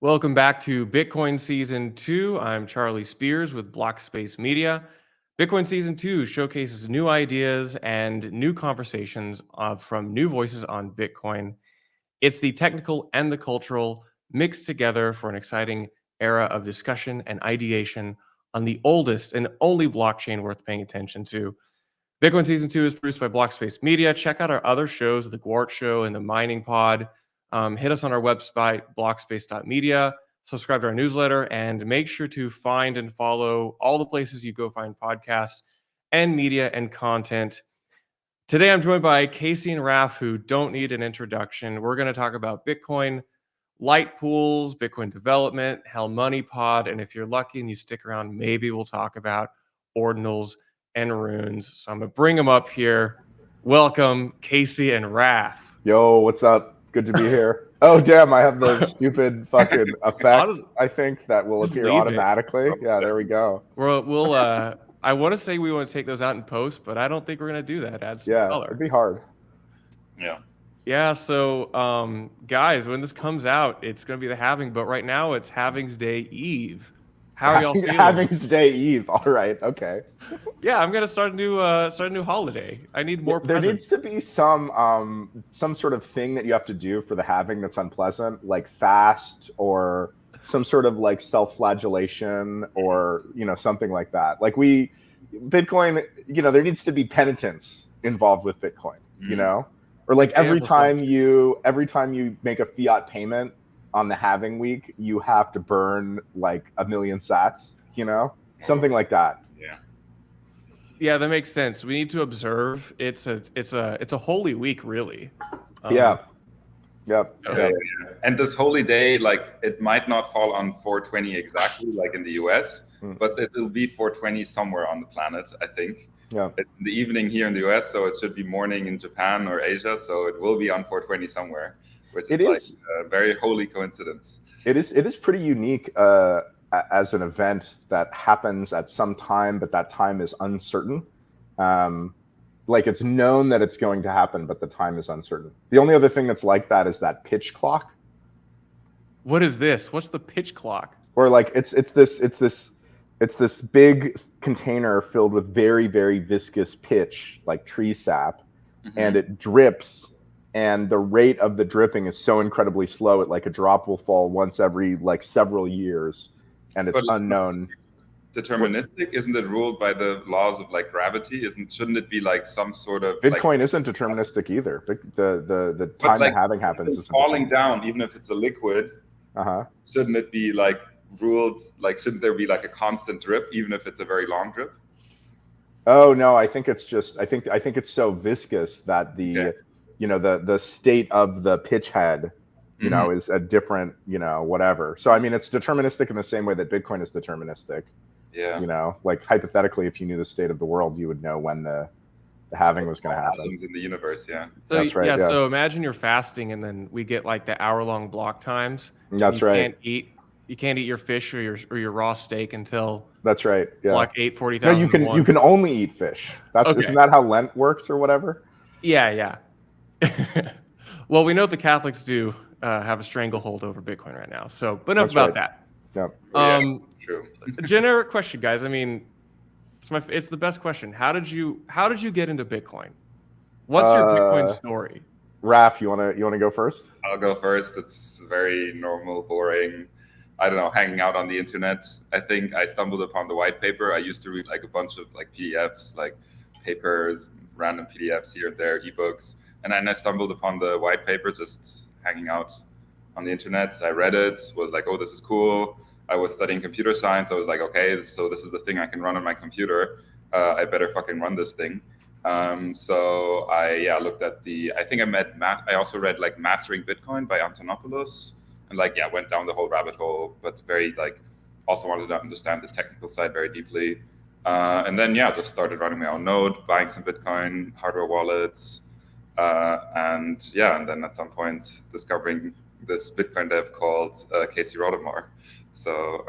Welcome back to Bitcoin Season 2. I'm Charlie Spears with Blockspace Media. Bitcoin Season 2 showcases new ideas and new conversations from new voices on Bitcoin. It's the technical and the cultural mixed together for an exciting era of discussion and ideation on the oldest and only blockchain worth paying attention to. Bitcoin Season 2 is produced by Blockspace Media. Check out our other shows, The Gwart Show and The Mining Pod. Hit us on our website, blockspace.media. Subscribe to our newsletter, and make sure to find and follow all the places you go find podcasts and media and content. Today, I'm joined by Casey and Raph, who don't need an introduction. We're going to talk about Bitcoin, light pools, Bitcoin development, Hell Money Pod, and if you're lucky and you stick around, maybe we'll talk about Ordinals and runes. So I'm going to bring them up here. Welcome, Casey and Raph. Yo, what's up? Good to be here. Oh, damn, I have those stupid fucking effects, I think, that will appear automatically. Yeah, there we go. I want to say we want to take those out in post, but I don't think we're going to do that. Add some color. It'd be hard. Yeah, so guys, when this comes out, it's going to be the halving, but right now it's Halving's Day Eve. How are y'all feeling? Halving's Day Eve. All right, okay. Yeah, I'm gonna start a new holiday. I need more There presents. needs to be some sort of thing that you have to do for the halving that's unpleasant, like fast or some sort of like self-flagellation or something like that. Like Bitcoin, there needs to be penitence involved with Bitcoin, or like every time you make a fiat payment on the halving week, you have to burn like 1 million sats, something like that. Yeah, that makes sense. We need to observe. It's a holy week, really. Yep. And this holy day, like, it might not fall on 420 exactly, like in the US, but it will be 420 somewhere on the planet, I think. Yeah. It's in the evening here in the US, so it should be morning in Japan or Asia, so it will be on 420 somewhere, which is a very holy coincidence. It is pretty unique as an event that happens at some time, but that time is uncertain. Like, it's known that it's going to happen, but the time is uncertain. The only other thing that's like that is that pitch clock. What is this? What's the pitch clock? Or like it's this big container filled with very, very viscous pitch, like tree sap, and it drips. And the rate of the dripping is so incredibly slow, a drop will fall once every like several years, and it's unknown. Deterministic? Isn't it ruled by the laws of like gravity? Shouldn't it be like some sort of Bitcoin isn't deterministic either. The time the halving happens is falling down, even if it's a liquid. Shouldn't it be like ruled? Like, shouldn't there be like a constant drip, even if it's a very long drip? Oh no, I think it's just I think it's so viscous that the state of the pitch head, is a different, whatever. So I mean, it's deterministic in the same way that Bitcoin is deterministic. Yeah. Like hypothetically, if you knew the state of the world, you would know when the halving was going to happen. Atoms in the universe, So, that's right. Yeah. So imagine you're fasting, and then we get like the hour-long block times. That's right. You can't eat your fish or your raw steak until. That's right. Yeah. Block 840,000. No, you can only eat fish. Isn't that how Lent works or whatever? Yeah. Well, we know the Catholics do have a stranglehold over Bitcoin right now. So, but enough about that. Yep. It's true. Generic question, guys. I mean, it's the best question. How did you get into Bitcoin? What's your Bitcoin story? Raph, you wanna go first? I'll go first. It's very normal, boring. I don't know, hanging out on the internet. I think I stumbled upon the white paper. I used to read like a bunch of like PDFs, like papers, random PDFs here and there, ebooks. And then I stumbled upon the white paper just hanging out on the internet. I read it, was like, oh, this is cool. I was studying computer science. I was like, okay, so this is the thing I can run on my computer. I better fucking run this thing. So I looked at I also read like Mastering Bitcoin by Antonopoulos, and went down the whole rabbit hole, but very also wanted to understand the technical side very deeply. And then just started running my own node, buying some Bitcoin, hardware wallets, and then at some point discovering this Bitcoin dev called Casey Rodarmor. So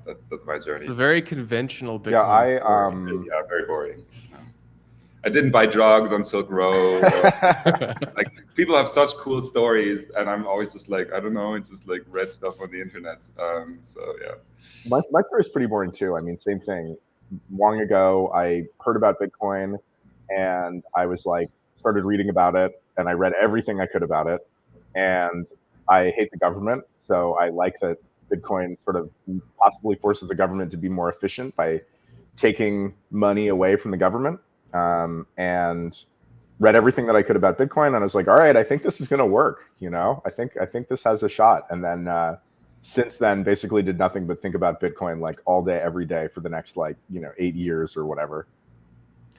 that's my journey. It's a very conventional Bitcoin. Very boring. I didn't buy drugs on Silk Road. people have such cool stories, and I'm always just like, I don't know, it's just like read stuff on the internet. So yeah. My story is pretty boring too. I mean, same thing. Long ago, I heard about Bitcoin, and I was like, started reading about it, and I read everything I could about it. And I hate the government, so I like that Bitcoin sort of possibly forces the government to be more efficient by taking money away from the government. And read everything that I could about Bitcoin, and I was like, all right, I think this is going to work. I think this has a shot. And then since then, basically did nothing but think about Bitcoin like all day, every day for the next 8 years or whatever.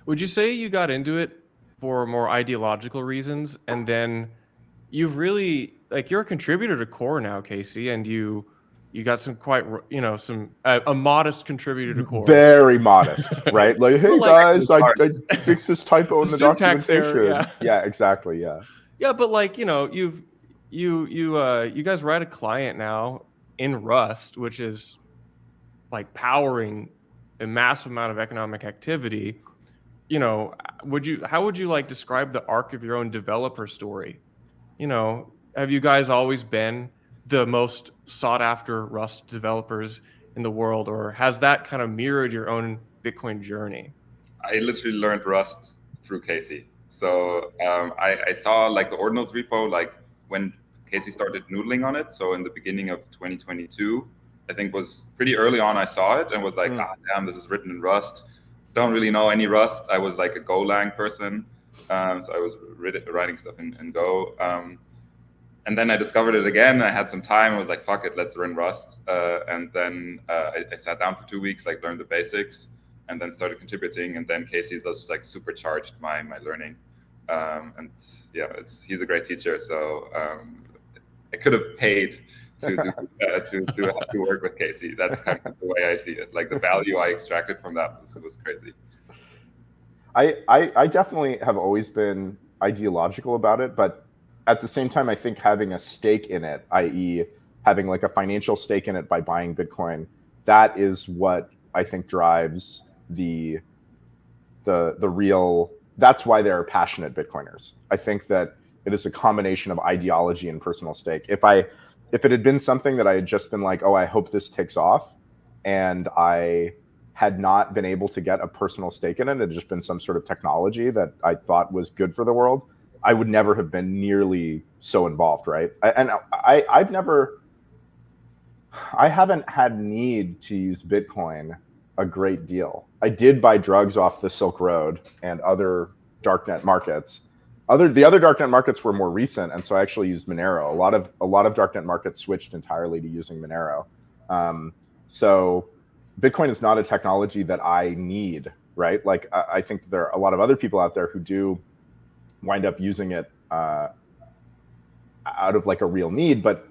Would you say you got into it for more ideological reasons, and then you've really you're a contributor to Core now, Casey, and you got some quite a modest contributor to Core. Very modest, right? Like, hey guys, I fixed this typo in the syntax documentation. Error, yeah, exactly, yeah. Yeah, but you guys write a client now in Rust, which is powering a massive amount of economic activity. How would you describe the arc of your own developer story? Have you guys always been the most sought after Rust developers in the world, or has that kind of mirrored your own Bitcoin journey? I literally learned Rust through Casey. So I saw the Ordinals repo when Casey started noodling on it. So in the beginning of 2022, I think was pretty early on. I saw it and was like, ah, damn, this is written in Rust. Don't really know any Rust. I was like a Golang person, so I was writing stuff in Go. And then I discovered it again. I had some time. I was like, fuck it, let's learn Rust. And then I sat down for 2 weeks, learned the basics, and then started contributing. And then Casey just supercharged my learning. And yeah, he's a great teacher. So I could have paid to work with Casey. That's kind of the way I see it. The value I extracted from that was crazy. I definitely have always been ideological about it, but at the same time, I think having a stake in it, i.e. having a financial stake in it by buying Bitcoin, that is what I think drives the real, that's why there are passionate Bitcoiners. I think that it is a combination of ideology and personal stake. If it had been something that I had just been like, oh, I hope this takes off, and I had not been able to get a personal stake in it, it had just been some sort of technology that I thought was good for the world, I would never have been nearly so involved, right? I haven't had need to use Bitcoin a great deal. I did buy drugs off the Silk Road and other darknet markets. The other darknet markets were more recent, and so I actually used Monero. A lot of darknet markets switched entirely to using Monero. So Bitcoin is not a technology that I need, right? I think there are a lot of other people out there who do wind up using it out of a real need, but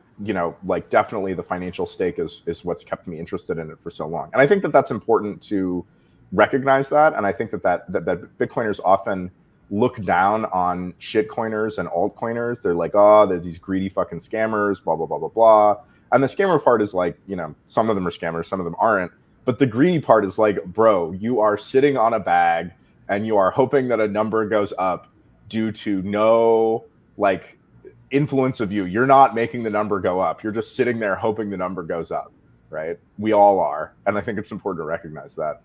definitely the financial stake is what's kept me interested in it for so long. And I think that that's important to recognize that. And I think that Bitcoiners often look down on shitcoiners and altcoiners. They're like, oh, they're these greedy fucking scammers, blah, blah, blah, blah, blah. And the scammer part is some of them are scammers, some of them aren't. But the greedy part is bro, you are sitting on a bag and you are hoping that a number goes up due to no influence of you. You're not making the number go up. You're just sitting there hoping the number goes up, right? We all are. And I think it's important to recognize that.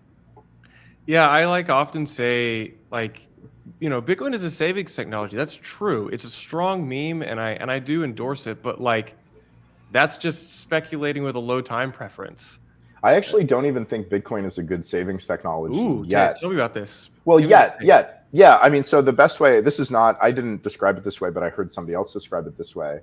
Yeah, I often say Bitcoin is a savings technology. That's true. It's a strong meme, and I do endorse it, but that's just speculating with a low time preference. I actually don't even think Bitcoin is a good savings technology yet. Tell me about this. Well, yeah. I mean, so the best way, this is not, I didn't describe it this way, but I heard somebody else describe it this way.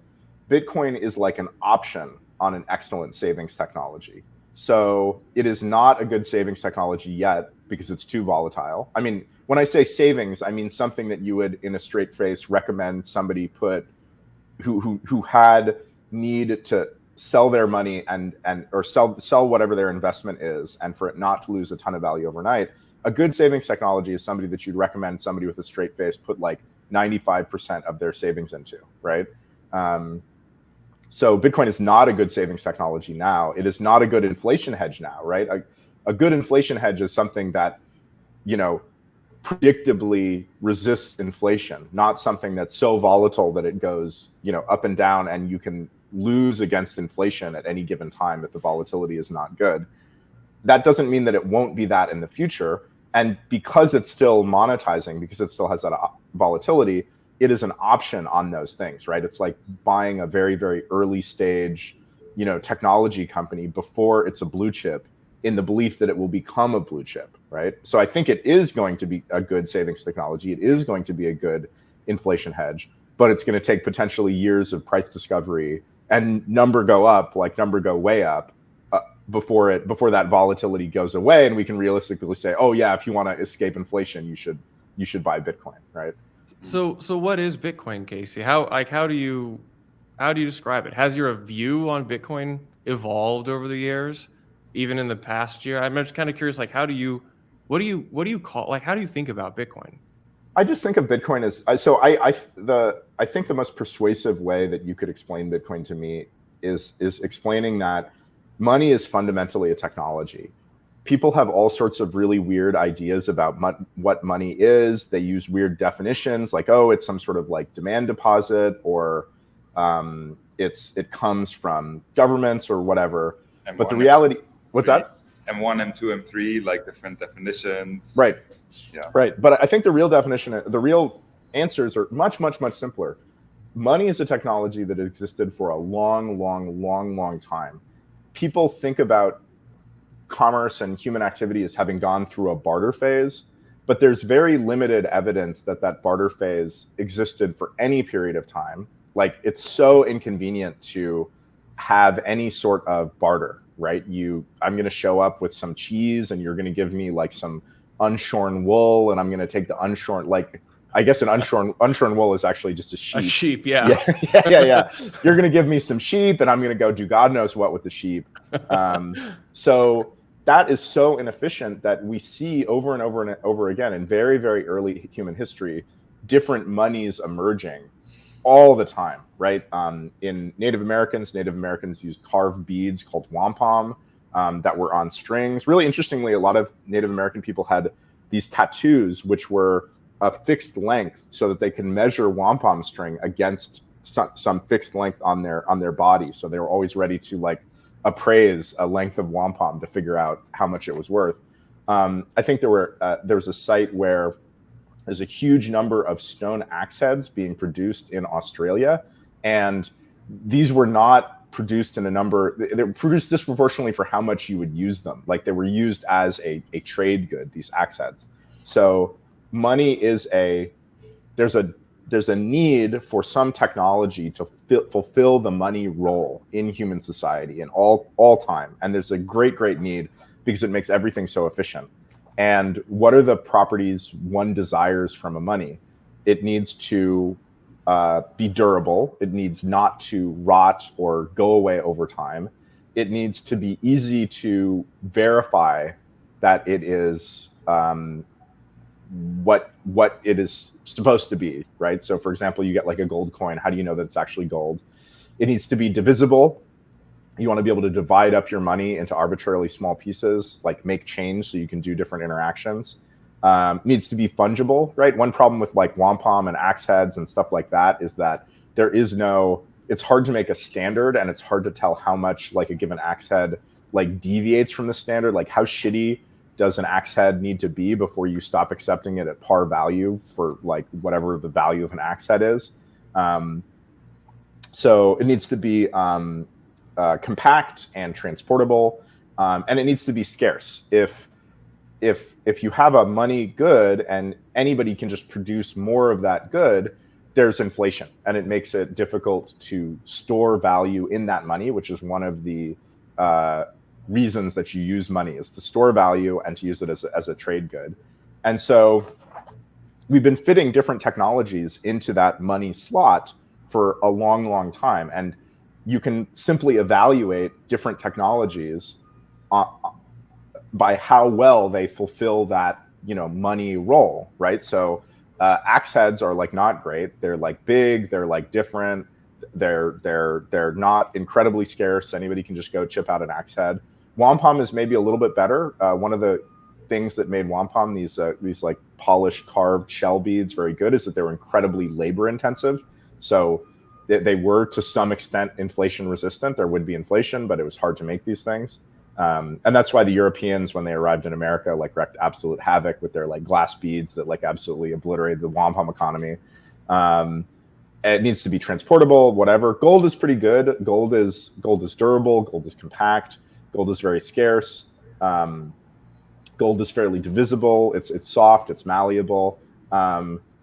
Bitcoin is an option on an excellent savings technology. So it is not a good savings technology yet because it's too volatile. I mean, when I say savings, I mean something that you would, in a straight face, recommend somebody who had need to sell their money or sell whatever their investment is, and for it not to lose a ton of value overnight. A good savings technology is somebody that you'd recommend somebody with a straight face put 95% of their savings into, right? So Bitcoin is not a good savings technology now. It is not a good inflation hedge now, right? A good inflation hedge is something that, predictably resists inflation, not something that's so volatile that it goes, up and down, and you can lose against inflation at any given time if the volatility is not good. That doesn't mean that it won't be that in the future. And because it's still monetizing, because it still has that volatility, it is an option on those things, right? It's like buying a very, very early stage, technology company before it's a blue chip, in the belief that it will become a blue chip, right? So I think it is going to be a good savings technology. It is going to be a good inflation hedge, but it's going to take potentially years of price discovery and number go way up before that volatility goes away, and we can realistically say, oh yeah, if you want to escape inflation, you should buy Bitcoin, right? So what is Bitcoin, Casey? How do you describe it? Has your view on Bitcoin evolved over the years, even in the past year? I'm just kind of curious, what do you call, how do you think about Bitcoin? I just think of Bitcoin as, I think the most persuasive way that you could explain Bitcoin to me is explaining that money is fundamentally a technology. People have all sorts of really weird ideas about what money is. They use weird definitions like, oh, it's some sort of like demand deposit, or it comes from governments or whatever. M1, but the reality, what's that? M1, M2, M3, like different definitions. Right. Yeah. Right. But I think the real answers are much, much, much simpler. Money is a technology that existed for a long, long, long, long time. People think about commerce and human activity as having gone through a barter phase, but there's very limited evidence that barter phase existed for any period of time. Like, it's so inconvenient to have any sort of barter, right? I'm going to show up with some cheese and you're going to give me like some unshorn wool, and I'm going to take the unshorn, like, I guess an unshorn wool is actually just a sheep. A sheep, yeah. Yeah. You're going to give me some sheep, and I'm going to go do God knows what with the sheep. So that is so inefficient that we see over and over and over again in very, very early human history, different monies emerging all the time, right? In Native Americans used carved beads called wampum that were on strings. Really interestingly, a lot of Native American people had these tattoos, which were a fixed length, so that they can measure wampum string against some fixed length on their body. So they were always ready to like appraise a length of wampum to figure out how much it was worth. I think there was a site where there's a huge number of stone axe heads being produced in Australia, and these were not produced in a number. They were produced disproportionately for how much you would use them. Like, they were used as a trade good, these axe heads. So money is there's a need for some technology to fulfill the money role in human society in all time. And there's a great need because it makes everything so efficient. And what are the properties one desires from a money? It needs to be durable. It needs not to rot or go away over time. It needs to be easy to verify that it is what it is supposed to be, right? So for example, you get like a gold coin. How do you know that it's actually gold? It needs to be divisible. You want to be able to divide up your money into arbitrarily small pieces, like make change so you can do different interactions. Needs to be fungible, right? One problem with like wampum and axe heads and stuff like that is that it's hard to make a standard, and it's hard to tell how much like a given axe head like deviates from the standard. Like, how shitty does an axe head need to be before you stop accepting it at par value for like whatever the value of an axe head is? So it needs to be compact and transportable, and it needs to be scarce. If you have a money good and anybody can just produce more of that good, there's inflation, and it makes it difficult to store value in that money, which is one of the reasons that you use money, is to store value and to use it as a trade good. And so we've been fitting different technologies into that money slot for a long, long time. And you can simply evaluate different technologies by how well they fulfill that, money role, right? So axe heads are like not great. They're like big, they're like different. They're not incredibly scarce. Anybody can just go chip out an axe head. Wampum is maybe a little bit better. One of the things that made wampum, these like polished carved shell beads, very good, is that they were incredibly labor intensive. So they were to some extent inflation resistant. There would be inflation, but it was hard to make these things. And that's why the Europeans, when they arrived in America, like wreaked absolute havoc with their like glass beads that like absolutely obliterated the wampum economy. It needs to be transportable, whatever. Gold is pretty good. Gold is durable. Gold is compact. Gold is very scarce. Gold is fairly divisible. It's soft. It's malleable.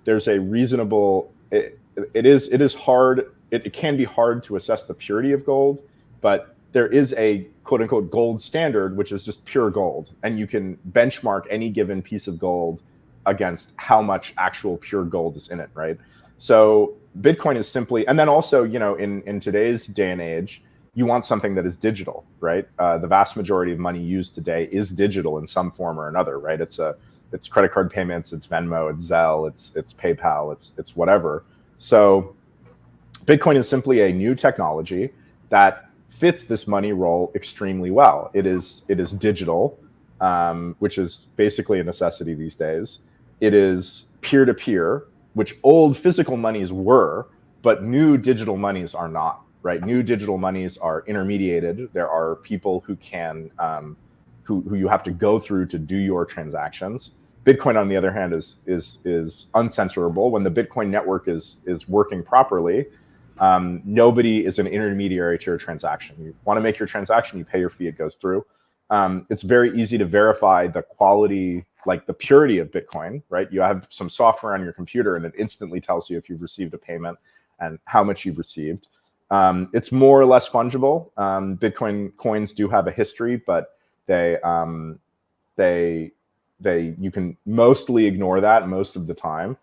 There's a reasonable. It is hard. It can be hard to assess the purity of gold, but there is a quote unquote gold standard, which is just pure gold, and you can benchmark any given piece of gold against how much actual pure gold is in it, right? So Bitcoin is simply, and then also, you know, in today's day and age, you want something that is digital, right? The vast majority of money used today is digital in some form or another, right? It's credit card payments, it's Venmo, it's Zelle, it's PayPal, it's whatever. So Bitcoin is simply a new technology that fits this money role extremely well. It is digital, which is basically a necessity these days. It is peer-to-peer, which old physical monies were, but new digital monies are not, right? New digital monies are intermediated. There are people who can, who you have to go through to do your transactions. Bitcoin, on the other hand, is uncensorable. When the Bitcoin network is working properly, nobody is an intermediary to your transaction. You want to make your transaction, you pay your fee, it goes through. It's very easy to verify the quality, like the purity of Bitcoin, right? You have some software on your computer and it instantly tells you if you've received a payment and how much you've received. It's more or less fungible. Bitcoin coins do have a history, but you can mostly ignore that most of the time.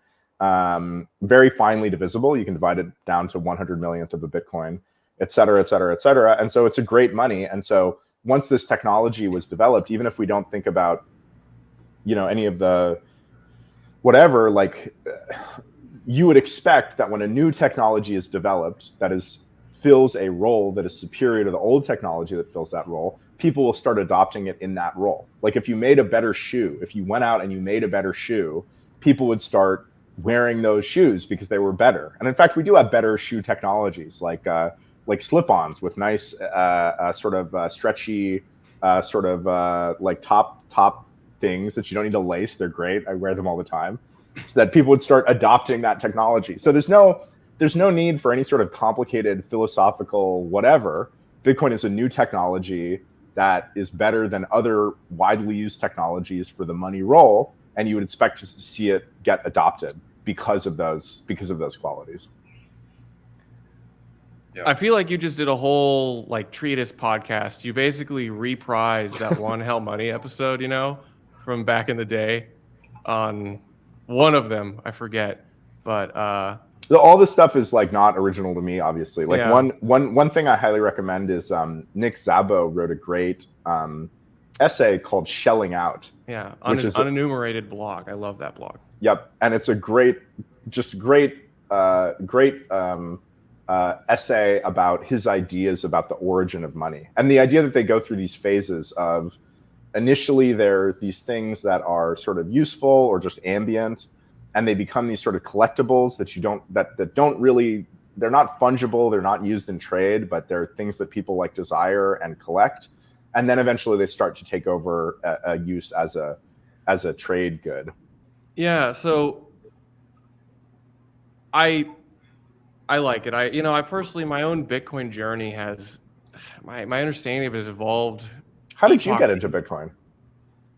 Very finely divisible. You can divide it down to 100 millionth of a Bitcoin, et cetera, et cetera, et cetera. And so it's a great money. And so once this technology was developed, even if we don't think about, you know, any of the whatever, like you would expect that when a new technology is developed that fills a role that is superior to the old technology that fills that role, people will start adopting it in that role. Like if you made a better shoe, if you went out and you made a better shoe, people would start wearing those shoes because they were better. And in fact, we do have better shoe technologies like slip-ons with nice sort of stretchy like top things that you don't need to lace. They're great. I wear them all the time. So that people would start adopting that technology. So there's no need for any sort of complicated philosophical whatever. Bitcoin is a new technology that is better than other widely used technologies for the money role, and you would expect to see it get adopted because of those qualities. Yeah. I feel like you just did a whole like treatise podcast. You basically reprised that one Hell Money episode, you know, from back in the day on one of them. I forget, but all this stuff is like not original to me, obviously. Like yeah. one thing I highly recommend is Nick Szabo wrote a great essay called "Shelling Out." Yeah, on his unenumerated blog. I love that blog. Yep, and it's a great essay about his ideas about the origin of money and the idea that they go through these phases of initially they're these things that are sort of useful or just ambient, and they become these sort of collectibles that don't really, they're not fungible, they're not used in trade, but they're things that people like desire and collect, and then eventually they start to take over a use as a trade good. Yeah, so I like it. I personally, my own Bitcoin journey has, my understanding of it has evolved. How did you get into Bitcoin?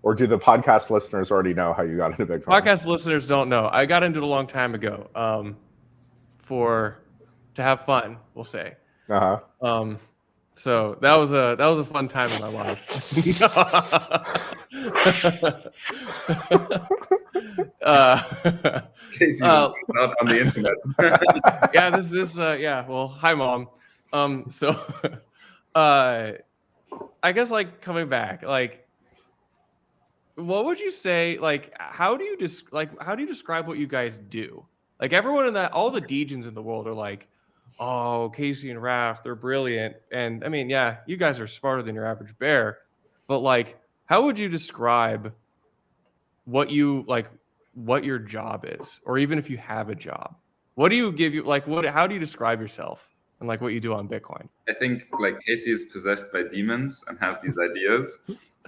Or do the podcast listeners already know how you got into Bitcoin? Podcast listeners don't know. I got into it a long time ago, to have fun, we'll say. Uh-huh. So that was a fun time in my life. Casey's not on the internet. Yeah, this is yeah. Well, hi, Mom. So, I guess like coming back, like, what would you say? Like, how do you describe what you guys do? Like, everyone in all the degens in the world are like, oh, Casey and Raph, they're brilliant. And I mean, yeah, you guys are smarter than your average bear. But like, how would you describe what you like, what your job is, or even if you have a job, what do you give you like? How do you describe yourself and like what you do on Bitcoin? I think like Casey is possessed by demons and has these ideas.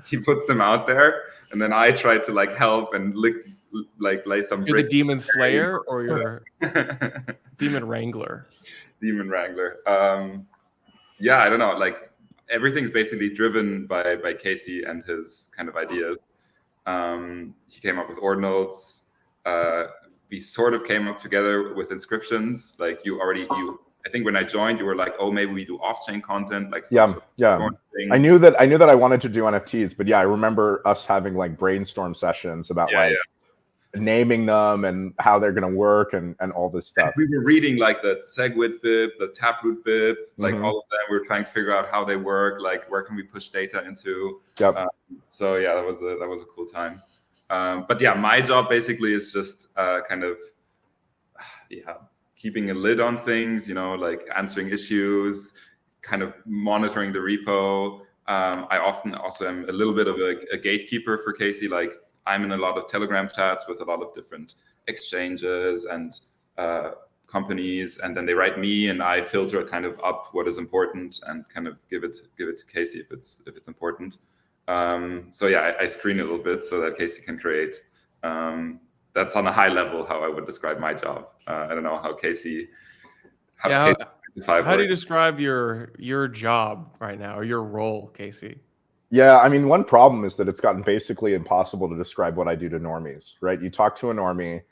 He puts them out there, and then I try to like help and lay some. You're the demon slayer or you're demon wrangler. Demon wrangler. Yeah, I don't know. Like everything's basically driven by Casey and his kind of ideas. He came up with Ordinals. We sort of came up together with inscriptions. Like I think when I joined, you were like, oh, maybe we do off-chain content. Like yeah. I knew that I wanted to do NFTs, but yeah, I remember us having like brainstorm sessions about naming them and how they're going to work and all this stuff. And we were reading like the SegWit BIP, the Taproot BIP, like all of them. We were trying to figure out how they work, like where can we push data into. Yep. So yeah, that was a cool time. But yeah, my job basically is just kind of keeping a lid on things, like answering issues, kind of monitoring the repo. I often also am a little bit of a gatekeeper for Casey. Like I'm in a lot of Telegram chats with a lot of different exchanges and companies, and then they write me, and I filter kind of up what is important and kind of give it to Casey if it's important. So yeah, I screen a little bit so that Casey can create. That's on a high level how I would describe my job. I don't know how Casey. How do you describe your job right now, or your role, Casey? Yeah, I mean, one problem is that it's gotten basically impossible to describe what I do to normies, right? You talk to a normie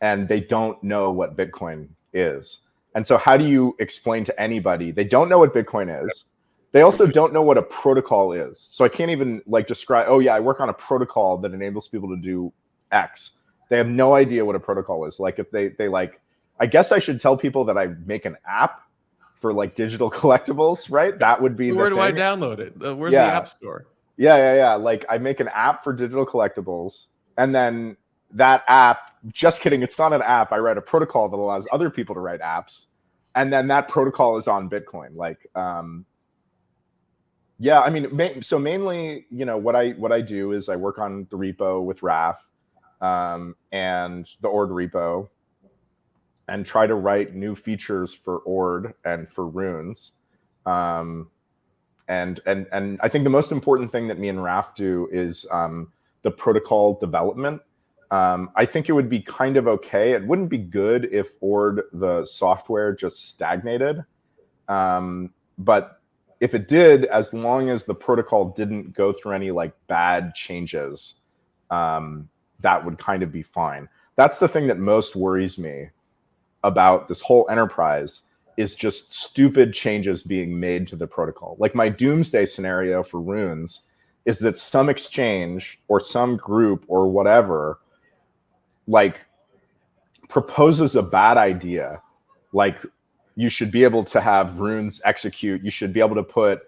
and they don't know what Bitcoin is. And so how do you explain to anybody? They don't know what Bitcoin is. They also don't know what a protocol is. So I can't even like describe, oh yeah, I work on a protocol that enables people to do X. They have no idea what a protocol is. Like if they like, I guess I should tell people that I make an app for like digital collectibles, right? That would be where the do thing. I download it? Where's the app store? Yeah. Like I make an app for digital collectibles, and then that app, just kidding, it's not an app. I write a protocol that allows other people to write apps, and then that protocol is on Bitcoin. Like, yeah, I mean, so mainly, what I do is I work on the repo with Raph, and the Ord repo, and try to write new features for Ord and for runes. And I think the most important thing that me and Raph do is the protocol development. I think it would be kind of okay. It wouldn't be good if Ord, the software, just stagnated. But if it did, as long as the protocol didn't go through any like bad changes, that would kind of be fine. That's the thing that most worries me about this whole enterprise, is just stupid changes being made to the protocol. Like my doomsday scenario for runes is that some exchange or some group or whatever like proposes a bad idea. Like you should be able to have runes execute. You should be able to put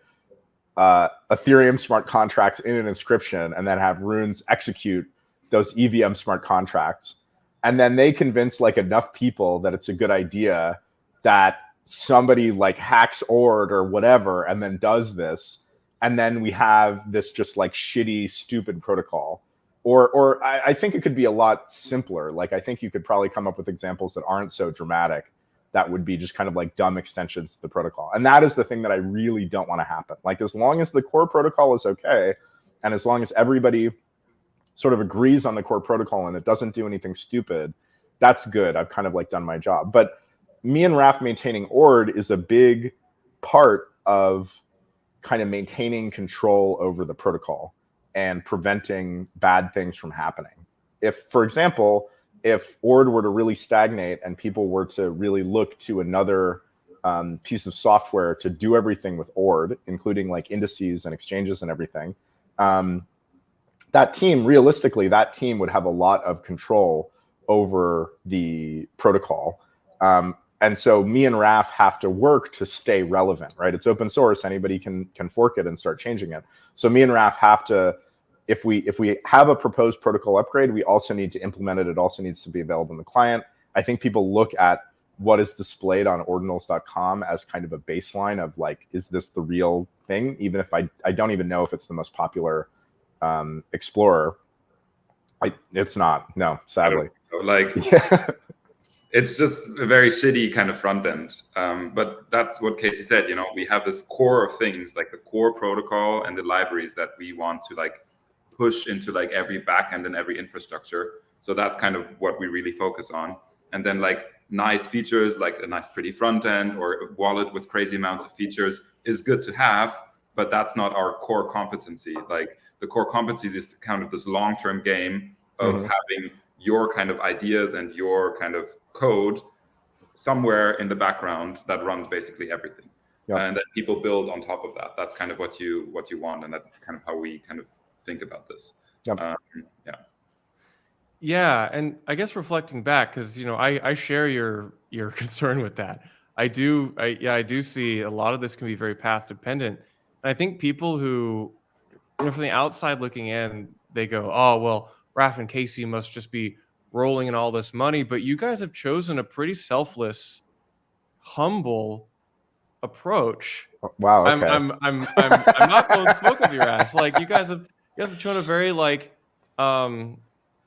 Ethereum smart contracts in an inscription and then have runes execute those EVM smart contracts. And then they convince like enough people that it's a good idea that somebody like hacks Ord or whatever and then does this. And then we have this just like shitty, stupid protocol. Or I think it could be a lot simpler. Like I think you could probably come up with examples that aren't so dramatic, that would be just kind of like dumb extensions to the protocol. And that is the thing that I really don't want to happen. Like as long as the core protocol is okay, and as long as everybody sort of agrees on the core protocol and it doesn't do anything stupid, that's good. I've kind of like done my job. But me and Raph maintaining Ord is a big part of kind of maintaining control over the protocol and preventing bad things from happening. If, for example, if Ord were to really stagnate and people were to really look to another piece of software to do everything with Ord, including like indices and exchanges and everything, that team would have a lot of control over the protocol. And so me and Raph have to work to stay relevant, right? It's open source. Anybody can fork it and start changing it. So me and Raph have to, if we have a proposed protocol upgrade, we also need to implement it. It also needs to be available in the client. I think people look at what is displayed on ordinals.com as kind of a baseline of like, is this the real thing? Even if I don't even know if it's the most popular Explorer. It's not. No, I sadly. don't know. Like, Yeah. it's just a very shitty kind of front end. But that's what Casey said. You know, we have this core of things, like the core protocol and the libraries that we want to like push into like every backend and every infrastructure. So that's kind of what we really focus on. And then like nice features, like a nice pretty front end or a wallet with crazy amounts of features is good to have, but that's not our core competency. Like the core competency is kind of this long-term game of having your kind of ideas and your kind of code somewhere in the background that runs basically everything. Yep. And that people build on top of that. That's kind of what you want, and that's kind of how we kind of think about this. Yep. Yeah, and I guess reflecting back, because I share your concern with that. I do see a lot of this can be very path dependent. And I think people who, from the outside looking in, they go, "Oh, well, Raph and Casey must just be rolling in all this money." But you guys have chosen a pretty selfless, humble approach. Wow. Okay. I'm not blowing smoke up your ass. Like you guys have shown a very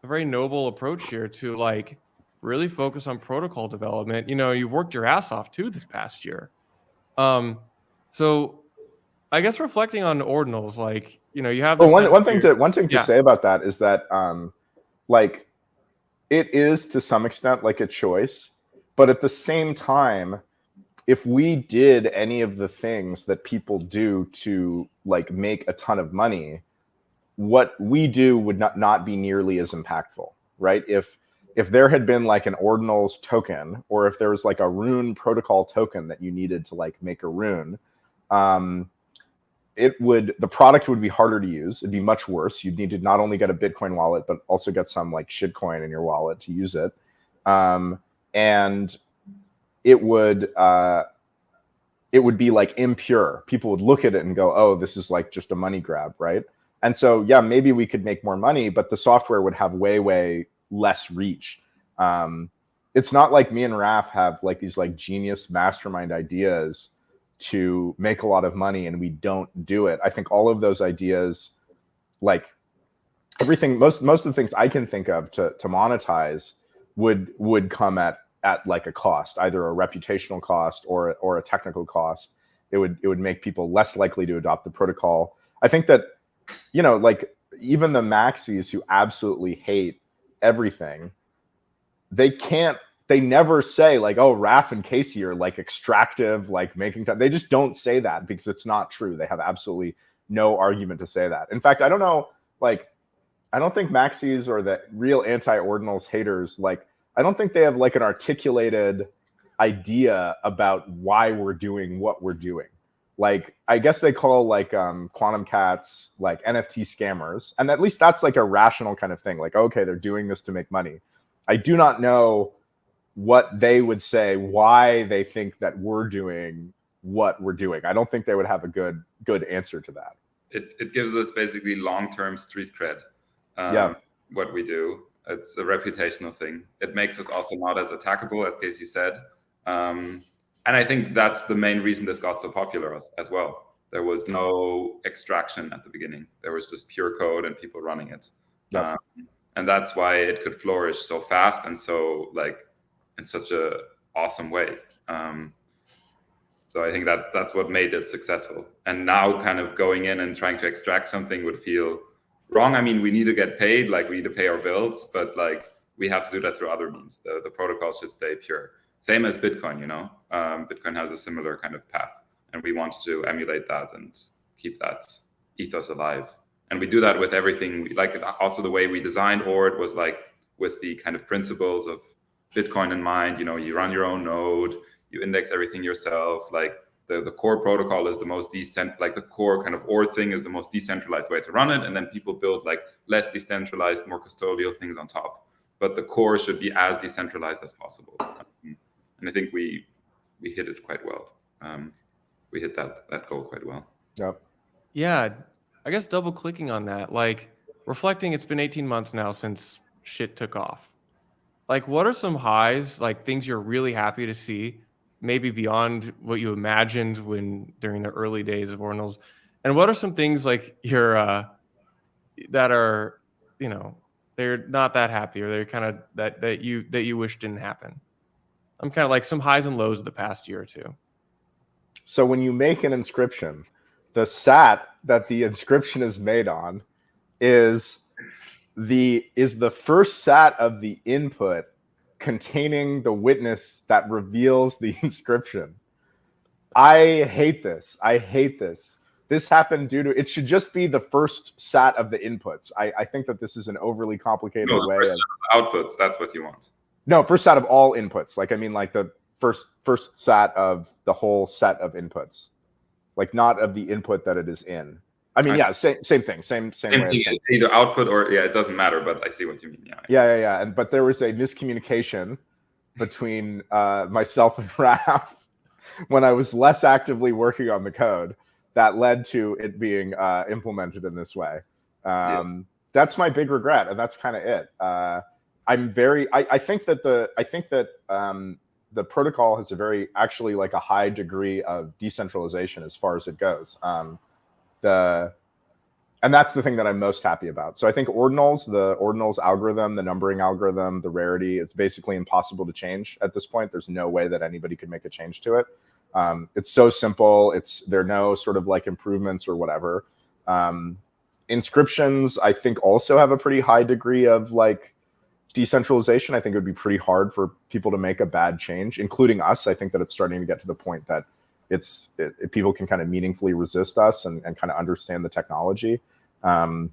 a very noble approach here to like really focus on protocol development. You've worked your ass off too this past year. So I guess reflecting on Ordinals, like you have this. Well, one thing to say about that is that like it is to some extent like a choice, but at the same time, if we did any of the things that people do to like make a ton of money, what we do would not be nearly as impactful, right? If there had been like an Ordinals token, or if there was like a rune protocol token that you needed to like make a rune, the product would be harder to use. It'd be much worse. You'd need to not only get a Bitcoin wallet, but also get some like shitcoin in your wallet to use it. And it would be like impure. People would look at it and go, "Oh, this is like just a money grab," right? And so, yeah, maybe we could make more money, but the software would have way less reach. It's not like me and Raph have like these like genius mastermind ideas to make a lot of money and we don't do it. I think all of those ideas, like everything, most of the things I can think of to monetize would come at like a cost, either a reputational cost or a technical cost. It would make people less likely to adopt the protocol. I think that, like even the maxis who absolutely hate everything, they never say like, "Oh, Raph and Casey are like extractive, like making time." They just don't say that because it's not true. They have absolutely no argument to say that. In fact, I don't know, like, I don't think maxis or the real anti-Ordinals haters, like, I don't think they have like an articulated idea about why we're doing what we're doing. Like, I guess they call like quantum cats like NFT scammers, and at least that's like a rational kind of thing. Like, okay, they're doing this to make money. I do not know what they would say, why they think that we're doing what we're doing. I don't think they would have a good answer to that. It gives us basically long-term street cred. What we do, it's a reputational thing. It makes us also not as attackable, as Casey said. And I think that's the main reason this got so popular as well. There was no extraction at the beginning. There was just pure code and people running it. Yep. And that's why it could flourish so fast and so like in such a awesome way. So I think that's what made it successful. And now kind of going in and trying to extract something would feel wrong. I mean, we need to get paid, like we need to pay our bills, but like we have to do that through other means. The protocol should stay pure. Same as Bitcoin, Bitcoin has a similar kind of path, and we want to emulate that and keep that ethos alive. And we do that with everything. Like also the way we designed Ord was like with the kind of principles of Bitcoin in mind. You run your own node, you index everything yourself. Like the core protocol is the most like the core kind of Ord thing is the most decentralized way to run it, and then people build like less decentralized, more custodial things on top. But the core should be as decentralized as possible. And I think we hit it quite well. We hit that goal quite well. Yep. Yeah, I guess double clicking on that, like reflecting, it's been 18 months now since shit took off. Like, what are some highs, like things you're really happy to see, maybe beyond what you imagined during the early days of Ordinals? And what are some things like that are, they're not that happy, or they're kind of that you wish didn't happen? I'm kind of like some highs and lows of the past year or two. So when you make an inscription, the sat that the inscription is made on is the first sat of the input containing the witness that reveals the inscription. I hate this. This happened due to, it should just be the first sat of the inputs. I think that this is an overly complicated way first set of outputs. That's what you want. No, first sat of all inputs. Like, I mean, like the first sat of the whole set of inputs, like not of the input that it is in. I mean, same thing, same way. Either output or it doesn't matter. But I see what you mean. Yeah. But there was a miscommunication between myself and Raph when I was less actively working on the code that led to it being implemented in this way. That's my big regret, and that's kind of it. I think that the protocol has a high degree of decentralization as far as it goes. And that's the thing that I'm most happy about. So I think the Ordinals algorithm, the numbering algorithm, the rarity, it's basically impossible to change at this point. There's no way that anybody could make a change to it. It's so simple. There are no sort of like improvements or whatever. Inscriptions, I think, also have a pretty high degree of like decentralization. I think it would be pretty hard for people to make a bad change, including us. I think that it's starting to get to the point that people can kind of meaningfully resist us and kind of understand the technology. I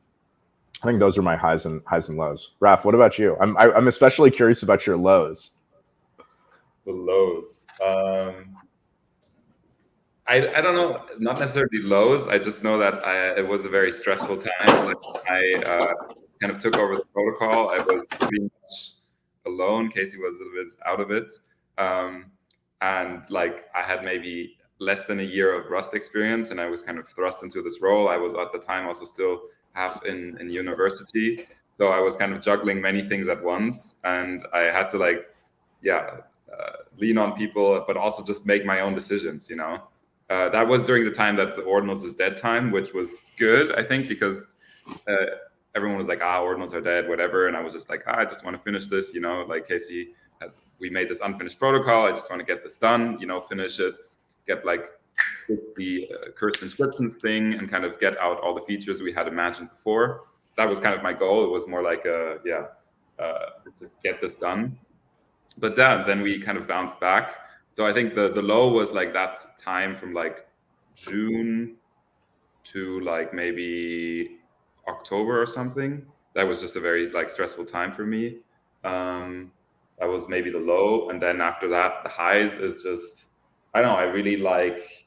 think those are my highs and lows. Raph, what about you? I'm especially curious about your lows. The lows. I don't know, not necessarily lows. I just know that it was a very stressful time. Like I kind of took over the protocol. I was pretty much alone. Casey was a little bit out of it. And like I had maybe less than a year of Rust experience, and I was kind of thrust into this role. I was at the time also still half in university. So I was kind of juggling many things at once, and I had to lean on people, but also just make my own decisions, That was during the time that the Ordinals is dead time, which was good, I think, because everyone was like, Ordinals are dead, whatever. And I was just like, I just want to finish this, like Casey, we made this unfinished protocol. I just want to get this done, finish it, get like the cursed inscriptions thing and kind of get out all the features we had imagined before. That was kind of my goal. It was more like, just get this done. But then we kind of bounced back. So I think the low was like that time from like June to like maybe October or something. That was just a very like stressful time for me. That was maybe the low. And then after that, the highs is just, I don't know, I really like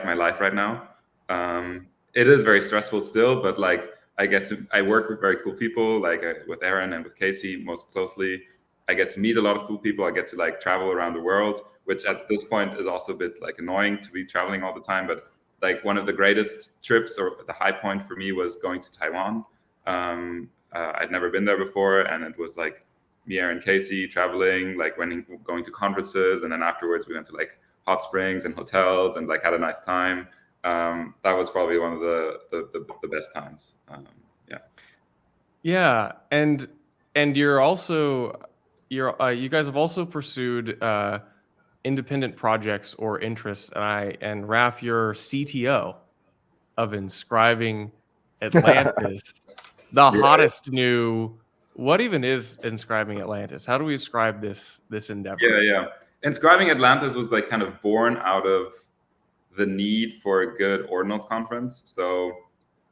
my life right now. It is very stressful still, but like I work with very cool people, like with Aaron and with Casey most closely. I get to meet a lot of cool people. I get to like travel around the world, which at this point is also a bit like annoying to be traveling all the time. But like one of the greatest trips or the high point for me was going to Taiwan. I'd never been there before, and it was like me, Aaron, Casey traveling, like going to conferences, and then afterwards we went to like hot springs and hotels and like had a nice time. That was probably one of the best times. Yeah, and you guys have also pursued independent projects or interests, and Raph, you're CTO of Inscribing Atlantis, the hottest new. What even is Inscribing Atlantis? How do we describe this endeavor? Yeah. Inscribing Atlantis was like kind of born out of the need for a good Ordinals conference. So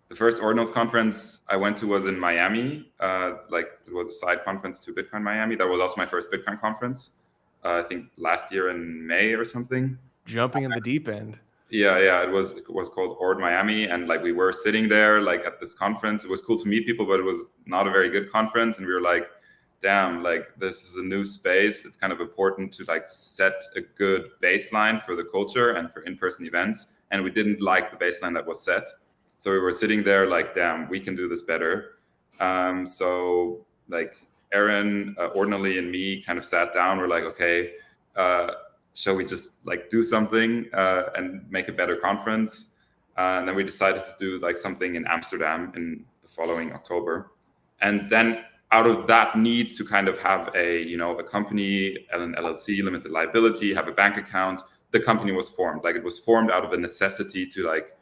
the first Ordinals conference I went to was in Miami. Like it was a side conference to Bitcoin Miami. That was also my first Bitcoin conference. I think last year in May or something. Jumping in the deep end. Yeah. It was called Ord Miami, and like we were sitting there like at this conference. It was cool to meet people, but it was not a very good conference. And we were like, damn, like this is a new space. It's kind of important to like set a good baseline for the culture and for in-person events. And we didn't like the baseline that was set. So we were sitting there like, damn, we can do this better. So like Aaron, Ordinally, and me kind of sat down. We're like, okay, shall we just like do something and make a better conference? And then we decided to do like something in Amsterdam in the following October. And then out of that need to kind of have a company, an LLC, limited liability, have a bank account, the company was formed. Like, it was formed out of a necessity to like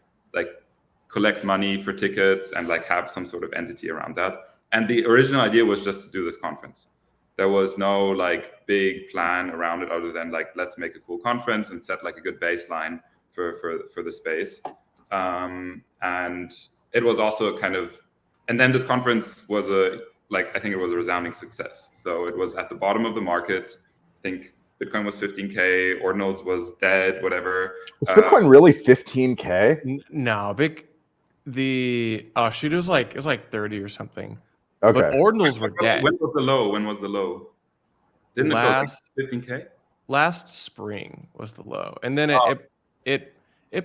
collect money for tickets and like have some sort of entity around that. And the original idea was just to do this conference. There was no like big plan around it other than like, let's make a cool conference and set like a good baseline for the space. And it was also kind of, and then this conference was I think it was a resounding success. So it was at the bottom of the market. I think Bitcoin was 15K, Ordinals was dead, whatever. Is Bitcoin really 15K? No, it was like 30 or something. Okay. But Ordinals were dead. When was the low? Didn't it go 15K? Last spring was the low, and then it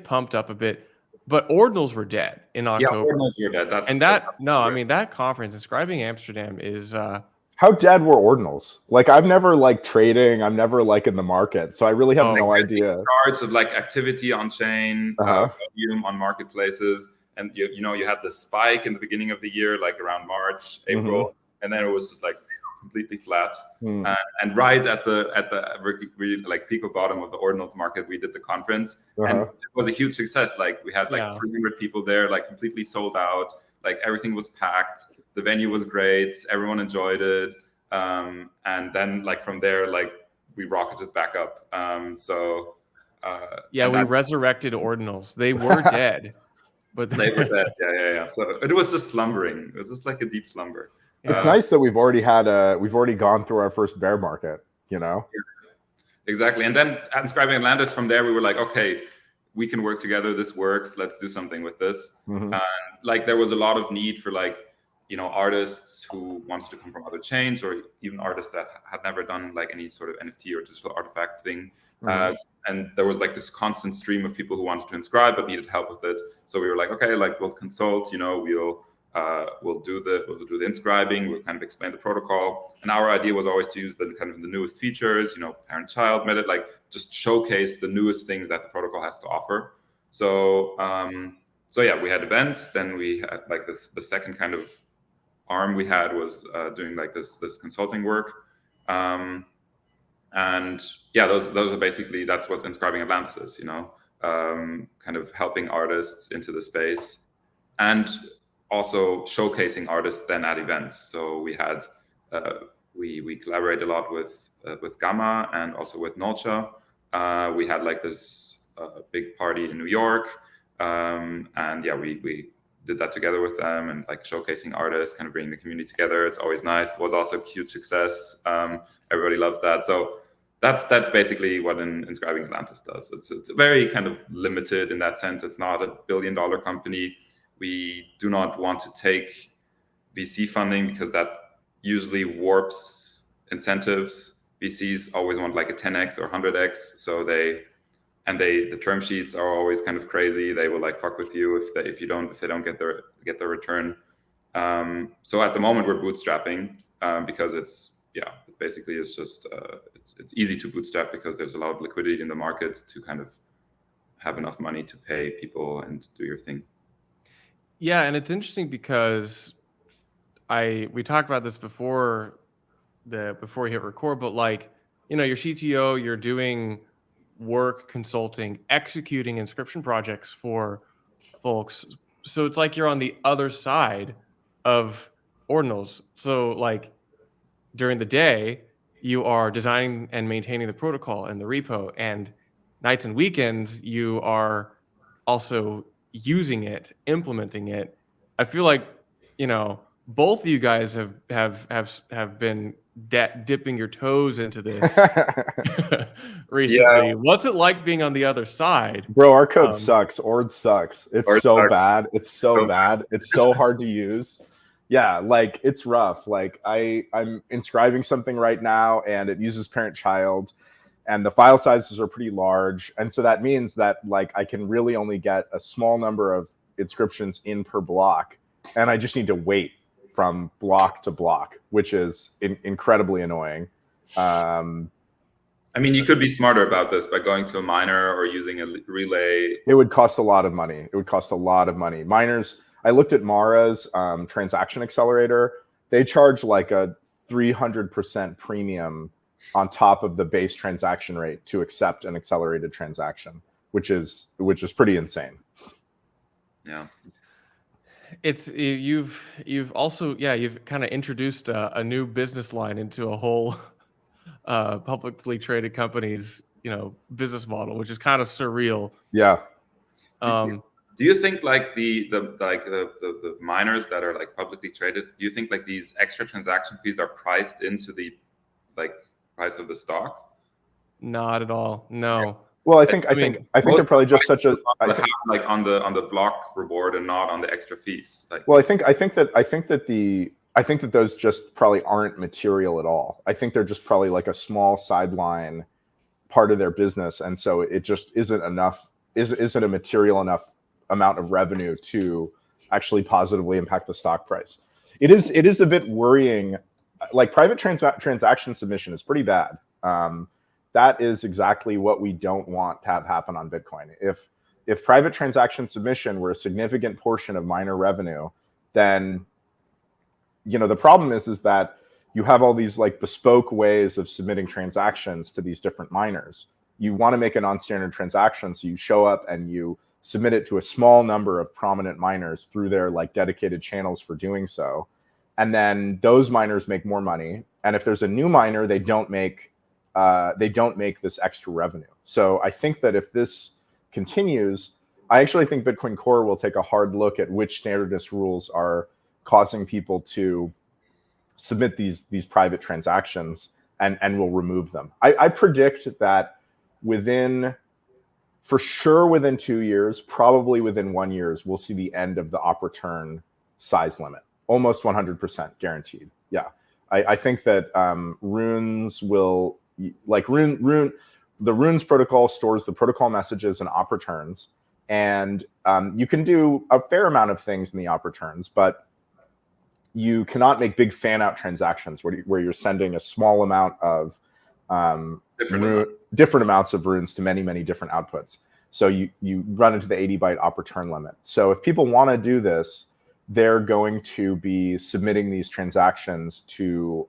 pumped up a bit. But Ordinals were dead in October. Yeah, Ordinals were dead. I mean, that conference, Inscribing Amsterdam, is how dead were Ordinals? Like, I'm never like trading. I'm never like in the market, so I really have no idea. Charts of like activity on chain, volume on marketplaces, and you had the spike in the beginning of the year, like around March, April, and then it was just like completely flat. And right at the really like peak of bottom of the Ordinals market, we did the conference, and it was a huge success. Like, we had like 300 people there, like completely sold out. Like, everything was packed. The venue was great. Everyone enjoyed it. And then like from there, like we rocketed back up. We resurrected Ordinals. They were dead, but they were dead. Yeah. So it was just slumbering. It was just like a deep slumber. It's nice that we've already gone through our first bear market, Exactly. And then at Inscribing Atlantis, from there, we were like, okay, we can work together. This works. Let's do something with this. Like, there was a lot of need for like, artists who wanted to come from other chains, or even artists that had never done like any sort of NFT or digital artifact thing. And there was like this constant stream of people who wanted to inscribe but needed help with it. So we were like, okay, like we'll consult, we'll do the inscribing, we'll kind of explain the protocol. And our idea was always to use the newest features, parent-child method, like just showcase the newest things that the protocol has to offer. So yeah, we had events. Then we had like the second kind of arm we had was doing like this consulting work. And yeah, those are basically, that's what Inscribing Atlantis is, kind of helping artists into the space and also showcasing artists then at events. So we had we collaborate a lot with Gamma and also with Nolcha. We had like this big party in New York, and yeah, we did that together with them, and like showcasing artists, kind of bringing the community together. It's always nice. It was also a huge success. Everybody loves that. So that's basically what an Inscribing Atlantis does. It's very kind of limited in that sense. It's not $1 billion company. We do not want to take VC funding because that usually warps incentives. VCs always want like a 10x or 100x. So the term sheets are always kind of crazy. They will like fuck with you if they don't get their return. So at the moment we're bootstrapping because it basically is just it's easy to bootstrap because there's a lot of liquidity in the market to kind of have enough money to pay people and do your thing. Yeah, and it's interesting because we talked about this before we hit record, but like, your CTO, you're doing work, consulting, executing inscription projects for folks. So it's like you're on the other side of Ordinals. So like during the day, you are designing and maintaining the protocol and the repo, and nights and weekends, you are also using it, implementing it. I feel like, both of you guys have been dipping your toes into this recently. Yeah. What's it like being on the other side? Bro, our code sucks. Ord sucks. It's so bad. It's so bad. It's so hard to use. Yeah, like it's rough. Like I'm inscribing something right now and it uses parent-child and the file sizes are pretty large. And so that means that like I can really only get a small number of inscriptions in per block. And I just need to wait from block to block, which is incredibly annoying. I mean, you could be smarter about this by going to a miner or using a relay. It would cost a lot of money. Miners, I looked at Mara's transaction accelerator. they charge like a 300% premium on top of the base transaction rate to accept an accelerated transaction, which is pretty insane. Yeah. It's you've also you've kind of introduced a new business line into a whole publicly traded company's business model, which is kind of surreal. Yeah. Do you think like the miners that are like publicly traded, do you think like these extra transaction fees are priced into the like price of the stock? Not at all. No. Well, I think they're probably just such a like on the block reward and not on the extra fees. Like, well, I think that those just probably aren't material at all. I think they're just probably like a small sideline part of their business, and so it just isn't a material enough amount of revenue to actually positively impact the stock price. It is a bit worrying. Like private transaction submission is pretty bad. That is exactly what we don't want to have happen on Bitcoin. If private transaction submission were a significant portion of miner revenue, then the problem is that you have all these like bespoke ways of submitting transactions to these different miners. You want to make a non-standard transaction, so you show up and you submit it to a small number of prominent miners through their like dedicated channels for doing so. And then those miners make more money. And if there's a new miner, they don't make this extra revenue. So I think that if this continues, I actually think Bitcoin Core will take a hard look at which standardness rules are causing people to submit these private transactions and will remove them. I predict that for sure within 2 years, probably within 1 year, we'll see the end of the op return size limit. Almost 100% guaranteed. Yeah. I think that runes will, like the runes protocol stores the protocol messages and op returns, and you can do a fair amount of things in the op returns, but you cannot make big fan out transactions where you're sending a small amount of different amounts of runes to many different outputs. So you run into the 80 byte op return limit. So if people want to do this, they're going to be submitting these transactions to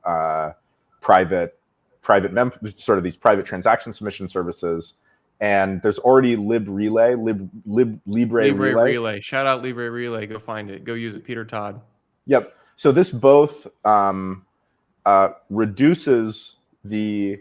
private these private transaction submission services. And there's already Libre Relay. Shout out Libre Relay. Go find it. Go use it. Peter Todd. Yep. So this both removes the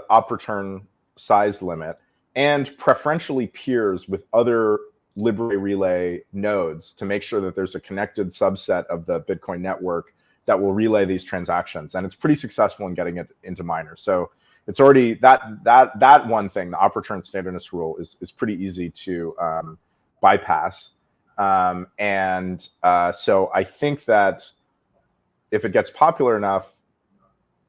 op return size limit and preferentially peers with other Libre Relay nodes to make sure that there's a connected subset of the Bitcoin network that will relay these transactions. And it's pretty successful in getting it into miners. So it's already that one thing, the op return standardness rule is pretty easy to bypass. So I think that if it gets popular enough,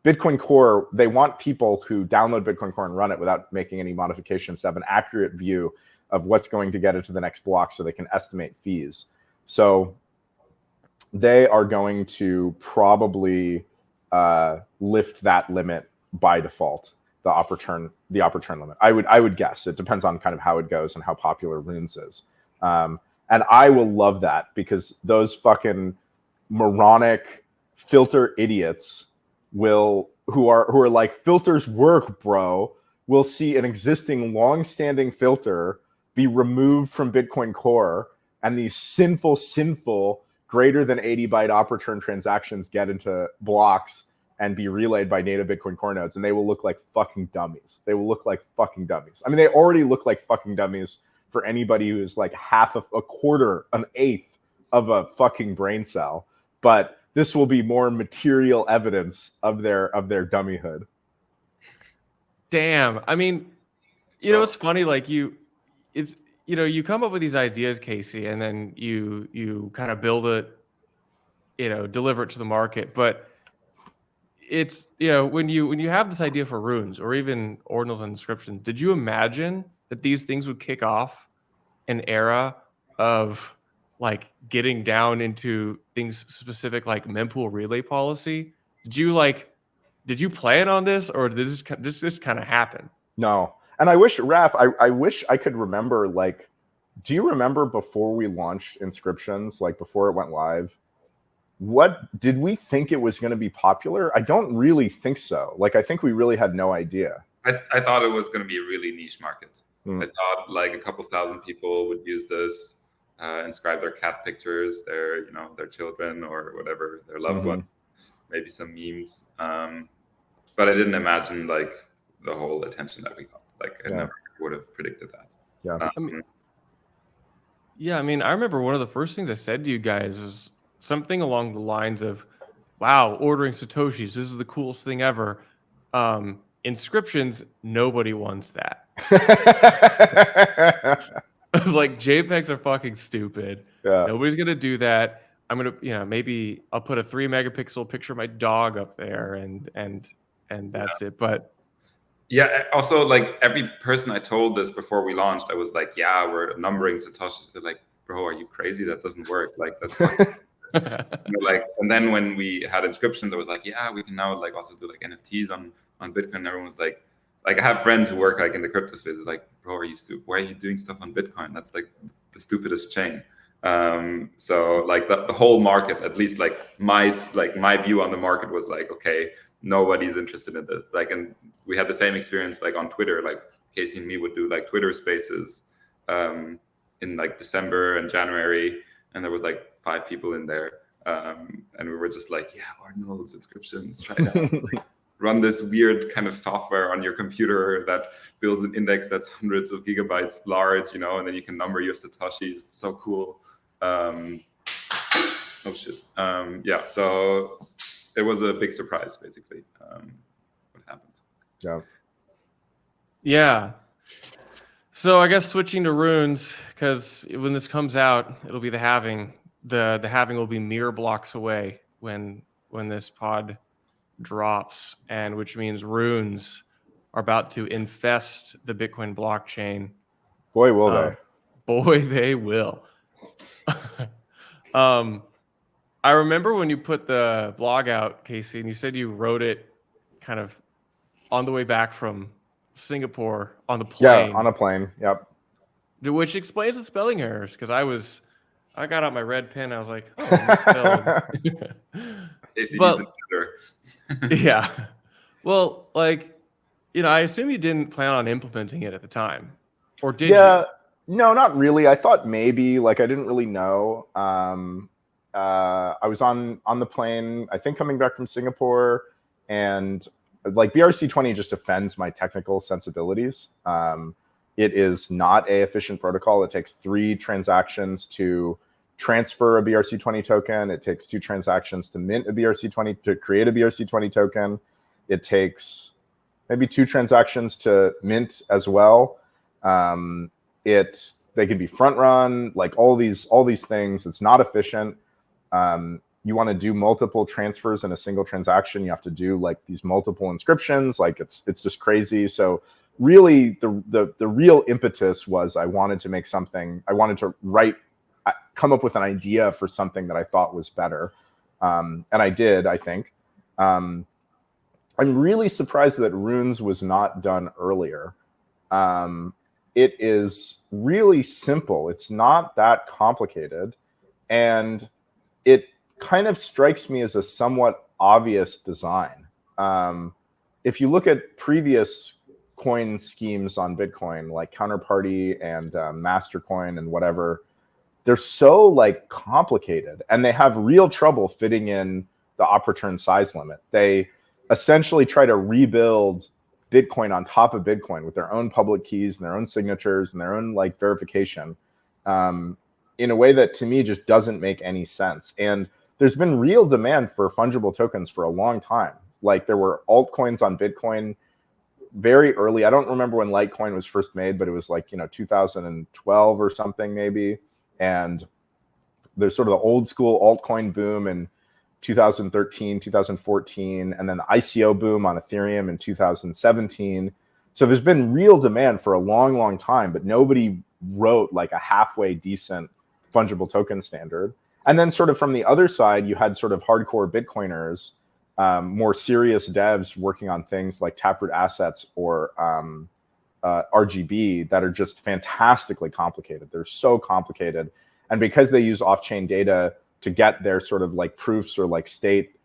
Bitcoin Core, they want people who download Bitcoin Core and run it without making any modifications to have an accurate view of what's going to get it to the next block so they can estimate fees. So they are going to probably lift that limit by default, the op return limit. I would guess. It depends on kind of how it goes and how popular Runes is. And I will love that because those fucking moronic filter idiots who are like, filters work, bro, will see an existing long-standing filter be removed from Bitcoin Core, and these sinful greater than 80 byte op return transactions get into blocks and be relayed by native Bitcoin Core nodes, and they will look like fucking dummies. They will look like fucking dummies. I mean, they already look like fucking dummies for anybody who's like half of a quarter, an eighth of a fucking brain cell. But this will be more material evidence of their dummyhood. Damn. I mean, it's funny. Like you come up with these ideas, Casey, and then you kind of build it, deliver it to the market. But it's, when you have this idea for runes or even ordinals and inscriptions, did you imagine that these things would kick off an era of like getting down into things specific like mempool relay policy? Did you plan on this, or did this kind of happen? No. And I wish, Raph, I wish I could remember, like, do you remember before we launched inscriptions, like before it went live, what did we think it was going to be popular? I don't really think so. Like, I think we really had no idea. I thought it was going to be a really niche market. I thought like a couple thousand people would use this, inscribe their cat pictures, their children or whatever, their loved ones, maybe some memes. But I didn't imagine like the whole attention that we got. Like I never would have predicted that. Yeah. I mean, I remember one of the first things I said to you guys was something along the lines of, wow, ordering Satoshis, this is the coolest thing ever. Inscriptions, nobody wants that. I was like, JPEGs are fucking stupid. Yeah. Nobody's gonna do that. I'm gonna, maybe I'll put a 3 megapixel picture of my dog up there, and that's it. But yeah, also like every person I told this before we launched, I was like, yeah, we're numbering Satoshis. They're like, bro, are you crazy? That doesn't work. Like that's fine. Like, and then when we had inscriptions, I was like, yeah, we can now like also do like NFTs on Bitcoin. And everyone was like I have friends who work like in the crypto space. It's like, bro, are you stupid? Why are you doing stuff on Bitcoin? That's like the stupidest chain. So like the whole market, at least like my view on the market was like, okay, nobody's interested in it. Like, and we had the same experience like on Twitter. Like Casey and me would do like Twitter Spaces in like December and January, and there was like 5 people in there, and we were just like, yeah, Ordinals, inscriptions, try it out. Like, run this weird kind of software on your computer that builds an index that's hundreds of gigabytes large, and then you can number your Satoshis. It's so cool. Oh shit. Yeah, so it was a big surprise, basically, what happened. Yeah. So I guess switching to runes, because when this comes out, it'll be the halving. The halving will be mere blocks away when this pod drops, and which means runes are about to infest the Bitcoin blockchain. Boy, will they. Boy, they will. I remember when you put the blog out, Casey, and you said you wrote it kind of on the way back from Singapore on the plane. Yeah, on a plane. Yep. Which explains the spelling errors, because I got out my red pen. I was like, oh, I misspelled. Casey But, needs an editor. Yeah. Well, like, I assume you didn't plan on implementing it at the time, or did you? No, not really. I thought maybe, like, I didn't really know. I was on the plane, I think, coming back from Singapore, and like BRC20 just offends my technical sensibilities. It is not a efficient protocol. It takes 3 transactions to transfer a BRC20 token. It takes 2 transactions to mint a BRC20, to create a BRC20 token. It takes maybe 2 transactions to mint as well. They can be front run, like all these things. It's not efficient. You want to do multiple transfers in a single transaction. You have to do like these multiple inscriptions. Like it's just crazy. So really the real impetus was I wanted to make something. I wanted to come up with an idea for something that I thought was better. And I did, I think. I'm really surprised that Runes was not done earlier. It is really simple. It's not that complicated. And it kind of strikes me as a somewhat obvious design. If you look at previous coin schemes on Bitcoin, like Counterparty and Mastercoin and whatever, they're so like complicated, and they have real trouble fitting in the op return size limit. They essentially try to rebuild Bitcoin on top of Bitcoin with their own public keys and their own signatures and their own like verification in a way that to me just doesn't make any sense. And there's been real demand for fungible tokens for a long time. Like there were altcoins on Bitcoin very early. I don't remember when Litecoin was first made, but it was like, 2012 or something maybe. And there's sort of the old school altcoin boom in 2013, 2014, and then the ICO boom on Ethereum in 2017. So there's been real demand for a long, long time, but nobody wrote like a halfway decent fungible token standard. And then sort of from the other side, you had sort of hardcore Bitcoiners, more serious devs working on things like Taproot Assets or RGB that are just fantastically complicated. They're so complicated. And because they use off-chain data, to get their sort of like proofs or like state,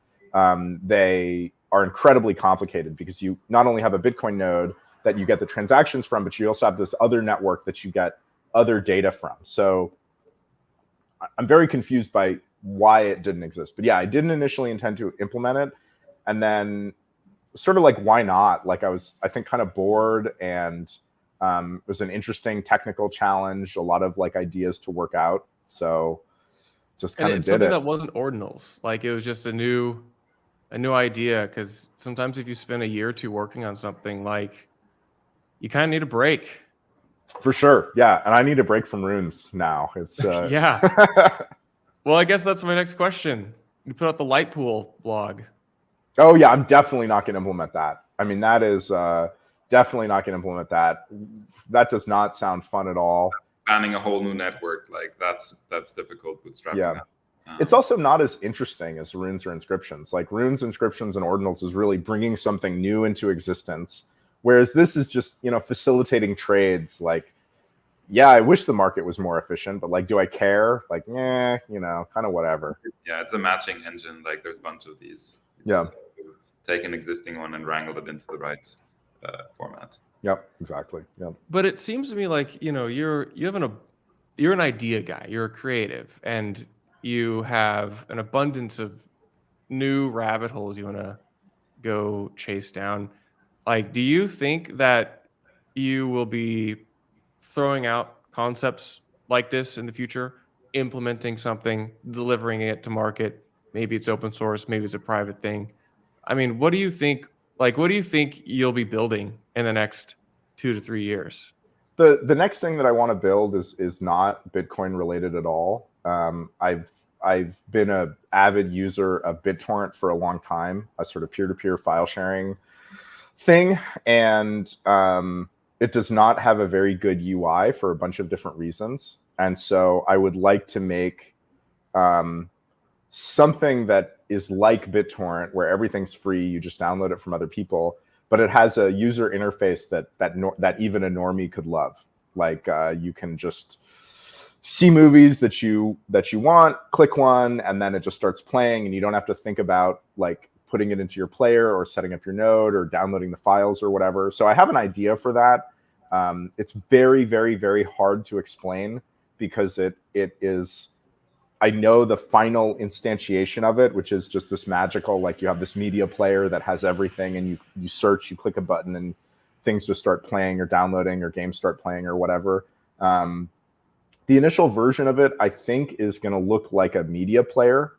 they are incredibly complicated because you not only have a Bitcoin node that you get the transactions from, but you also have this other network that you get other data from. So I'm very confused by why it didn't exist. But yeah, I didn't initially intend to implement it. And then sort of like, why not? Like I think kind of bored, and it was an interesting technical challenge, a lot of like ideas to work out. So just kind of did something it. that wasn't ordinals. Like it was just a new idea, because sometimes if you spend a year or two working on something, like you kind of need a break. For sure. Yeah. And I need a break from runes now. It's yeah. Well, I guess that's my next question. You put out the light pool blog. Oh yeah, I'm definitely not going to implement that. I mean, that is definitely not going to implement that. That does not sound fun at all. Spanning a whole new network, like that's difficult bootstrapping. Yeah. It's also not as interesting as runes or inscriptions. Like runes, inscriptions, and ordinals is really bringing something new into existence, whereas this is just, you know, facilitating trades. Like, yeah, I wish the market was more efficient, but like, do I care? Like, yeah, you know, kind of whatever. Yeah, it's a matching engine. Like, there's a bunch of these. Yeah. Take an existing one and wrangle it into the right format. Yep, exactly. Yep. But it seems to me like, you know, you're an idea guy. You're a creative, and you have an abundance of new rabbit holes you want to go chase down. Like, do you think that you will be throwing out concepts like this in the future, implementing something, delivering it to market? Maybe it's open source, maybe it's a private thing. I mean, what do you think? Like, what do you think you'll be building in the next 2 to 3 years? The next thing that I want to build is not Bitcoin related at all. I've been an avid user of BitTorrent for a long time, a sort of peer-to-peer file sharing thing, and it does not have a very good UI for a bunch of different reasons. And so I would like to make something that is like BitTorrent, where everything's free, you just download it from other people, but it has a user interface that even a normie could love. Like you can just see movies that you want, click one, and then it just starts playing, and you don't have to think about like putting it into your player or setting up your node or downloading the files or whatever. So I have an idea for that. It's very, very, very hard to explain because it is, I know the final instantiation of it, which is just this magical, like you have this media player that has everything, and you search, you click a button, and things just start playing or downloading, or games start playing or whatever. The initial version of it, I think, is going to look like a media player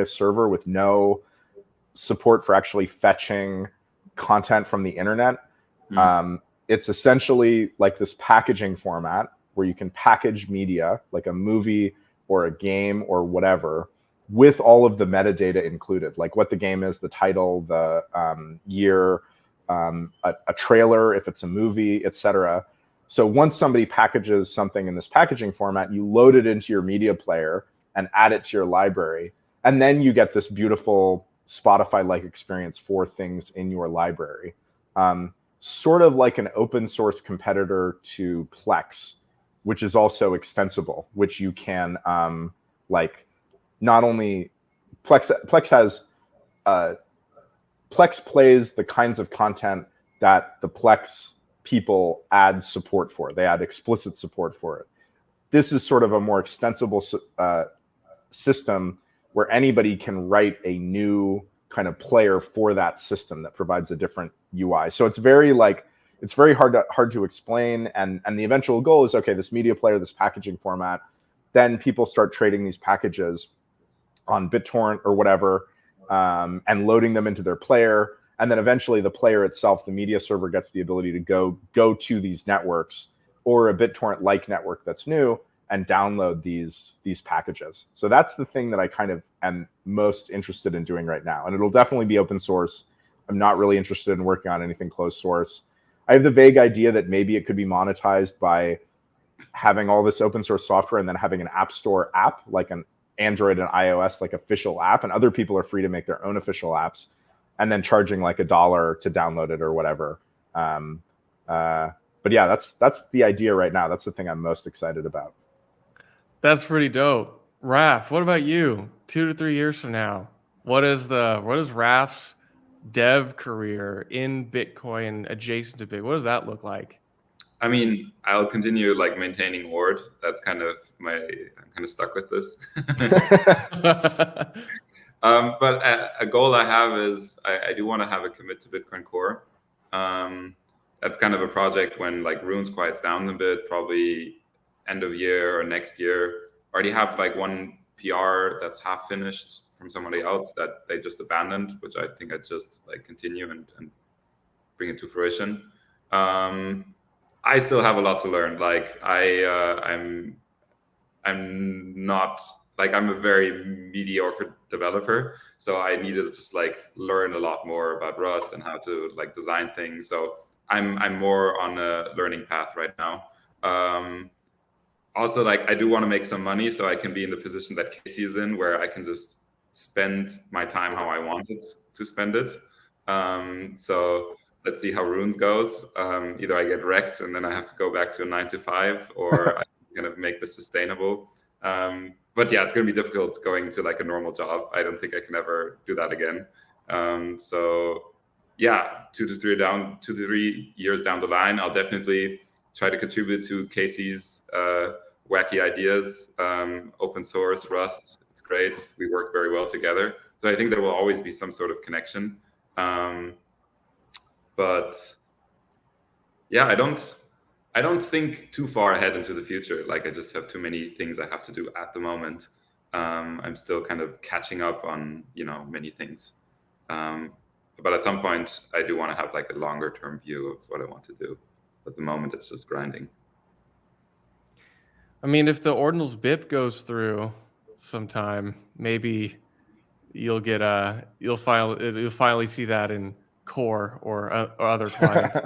server with no support for actually fetching content from the internet. It's essentially like this packaging format where you can package media, like a movie or a game or whatever, with all of the metadata included, like what the game is, the title, the year, a trailer if it's a movie, etc. So once somebody packages something in this packaging format, you load it into your media player and add it to your library. And then you get this beautiful Spotify-like experience for things in your library. Sort of like an open source competitor to Plex, which is also extensible, which you can like not only Plex has Plex plays the kinds of content that the Plex people add support for. They add explicit support for it. This is sort of a more extensible system where anybody can write a new kind of player for that system that provides a different UI. So it's very hard to explain. And the eventual goal is, okay, this media player, this packaging format, then people start trading these packages on BitTorrent or whatever, and loading them into their player. And then eventually the player itself, the media server, gets the ability to go to these networks or a BitTorrent-like network that's new and download these packages. So that's the thing that I kind of am most interested in doing right now. And it'll definitely be open source. I'm not really interested in working on anything closed source. I have the vague idea that maybe it could be monetized by having all this open source software and then having an app store app, like an Android and iOS, like official app, and other people are free to make their own official apps, and then charging like $1 to download it or whatever. But yeah, that's the idea right now. That's the thing I'm most excited about. That's pretty dope. Raph, what about you? 2 to 3 years from now, what is Raph's dev career in Bitcoin adjacent to Bitcoin? What does that look like? I mean, I'll continue like maintaining Ord. That's kind of I'm kind of stuck with this. But a goal I have is I do want to have a commit to Bitcoin Core. That's kind of a project when like Runes quiets down a bit, probably end of year or next year. Already have like one PR that's half finished from somebody else that they just abandoned, which I think I just like continue and bring it to fruition. I still have a lot to learn. Like I'm not like I'm a very mediocre developer, so I needed to just like learn a lot more about Rust and how to like design things. So I'm more on a learning path right now. Also, like I do want to make some money, so I can be in the position that Casey is in, where I can just spend my time how I wanted to spend it. So let's see how Runes goes. Either I get wrecked and then I have to go back to a 9 to 5, or I kind of make this sustainable. But yeah, it's going to be difficult going to like a normal job. I don't think I can ever do that again. So yeah, 2 to 3 years down the line, I'll definitely try to contribute to Casey's wacky ideas. Open source, Rust, it's great. We work very well together. So I think there will always be some sort of connection. But yeah, I don't think too far ahead into the future. Like I just have too many things I have to do at the moment. I'm still kind of catching up on, many things. But at some point I do want to have like a longer term view of what I want to do. At the moment it's just grinding. I mean, if the Ordinals BIP goes through sometime, maybe you'll finally see that in Core or other clients.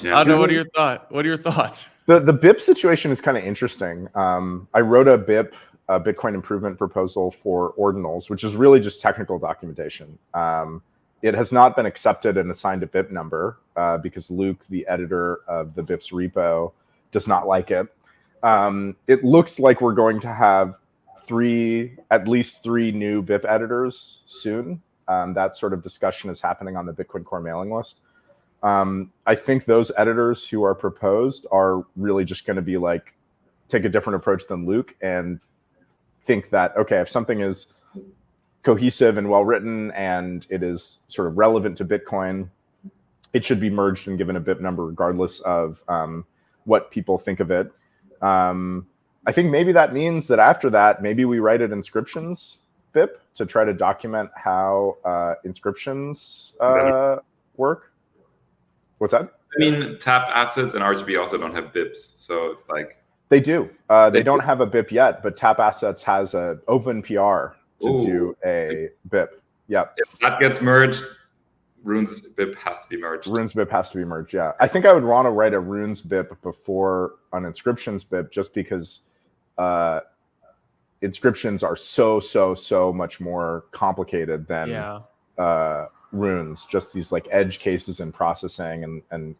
Yeah. I don't know. What are your thoughts? The BIP situation is kind of interesting. I wrote a BIP, Bitcoin improvement proposal for Ordinals, which is really just technical documentation. It has not been accepted and assigned a BIP number because Luke, the editor of the BIPs repo, does not like it. It looks like we're going to have at least three new BIP editors soon. That sort of discussion is happening on the Bitcoin Core mailing list. I think those editors who are proposed are really just going to be like, take a different approach than Luke and think that, okay, if something is cohesive and well-written and it is sort of relevant to Bitcoin, it should be merged and given a BIP number regardless of what people think of it. I think maybe that means that after that, maybe we write an inscriptions BIP to try to document how inscriptions work. What's that? I mean, tap assets and RGB also don't have BIPs, so it's like they do. They don't have a BIP yet, but Tap Assets has an open PR to do a BIP. Yep. If that gets merged, Runes BIP has to be merged. Runes BIP has to be merged, yeah. I think I would want to write a Runes BIP before an inscriptions BIP just because inscriptions are so much more complicated than Runes, just these like edge cases and processing and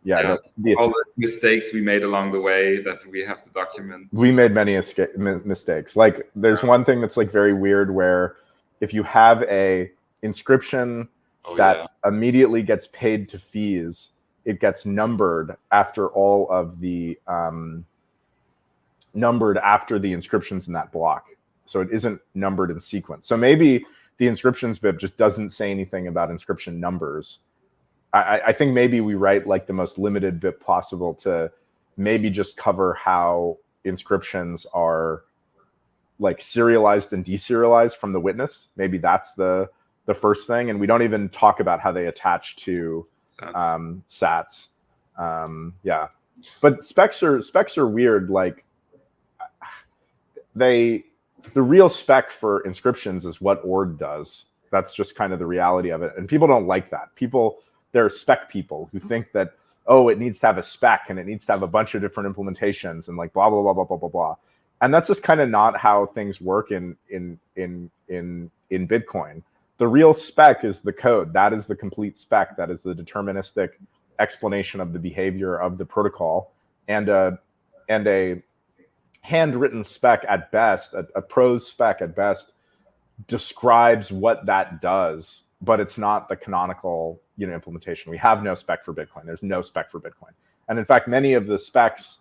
all the mistakes we made along the way that we have to document. We made many mistakes. Like there's one thing that's like very weird where if you have a inscription that immediately gets paid to fees, it gets numbered after all of the inscriptions in that block. So it isn't numbered in sequence. So maybe the inscriptions BIP just doesn't say anything about inscription numbers. I think maybe we write like the most limited BIP possible to maybe just cover how inscriptions are like serialized and deserialized from the witness. Maybe that's the first thing. And we don't even talk about how they attach to sats. But specs are weird. Like the real spec for inscriptions is what Ord does. That's just kind of the reality of it. And people don't like that. There are spec people who think that, it needs to have a spec and it needs to have a bunch of different implementations and like blah, blah, blah, blah, blah, blah, blah. And that's just kind of not how things work in Bitcoin. The real spec is the code. That is the complete spec. That is the deterministic explanation of the behavior of the protocol. And a handwritten spec at best, a prose spec at best, describes what that does, but it's not the canonical, implementation. We have no spec for Bitcoin. There's no spec for Bitcoin. And in fact, many of the specs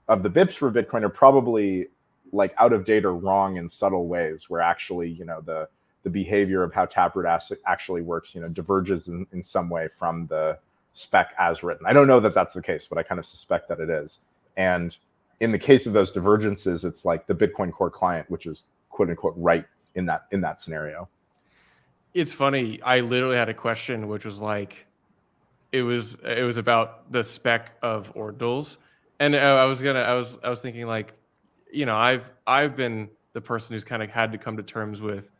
of the BIPs for Bitcoin are probably like out of date or wrong in subtle ways, where actually, the behavior of how Taproot actually works, diverges in some way from the spec as written. I don't know that that's the case, but I kind of suspect that it is. And in the case of those divergences, it's like the Bitcoin core client, which is quote unquote right in that scenario. It's funny. I literally had a question, which was like, it was about the spec of Ordinals, and I was thinking like, I've been the person who's kind of had to come to terms with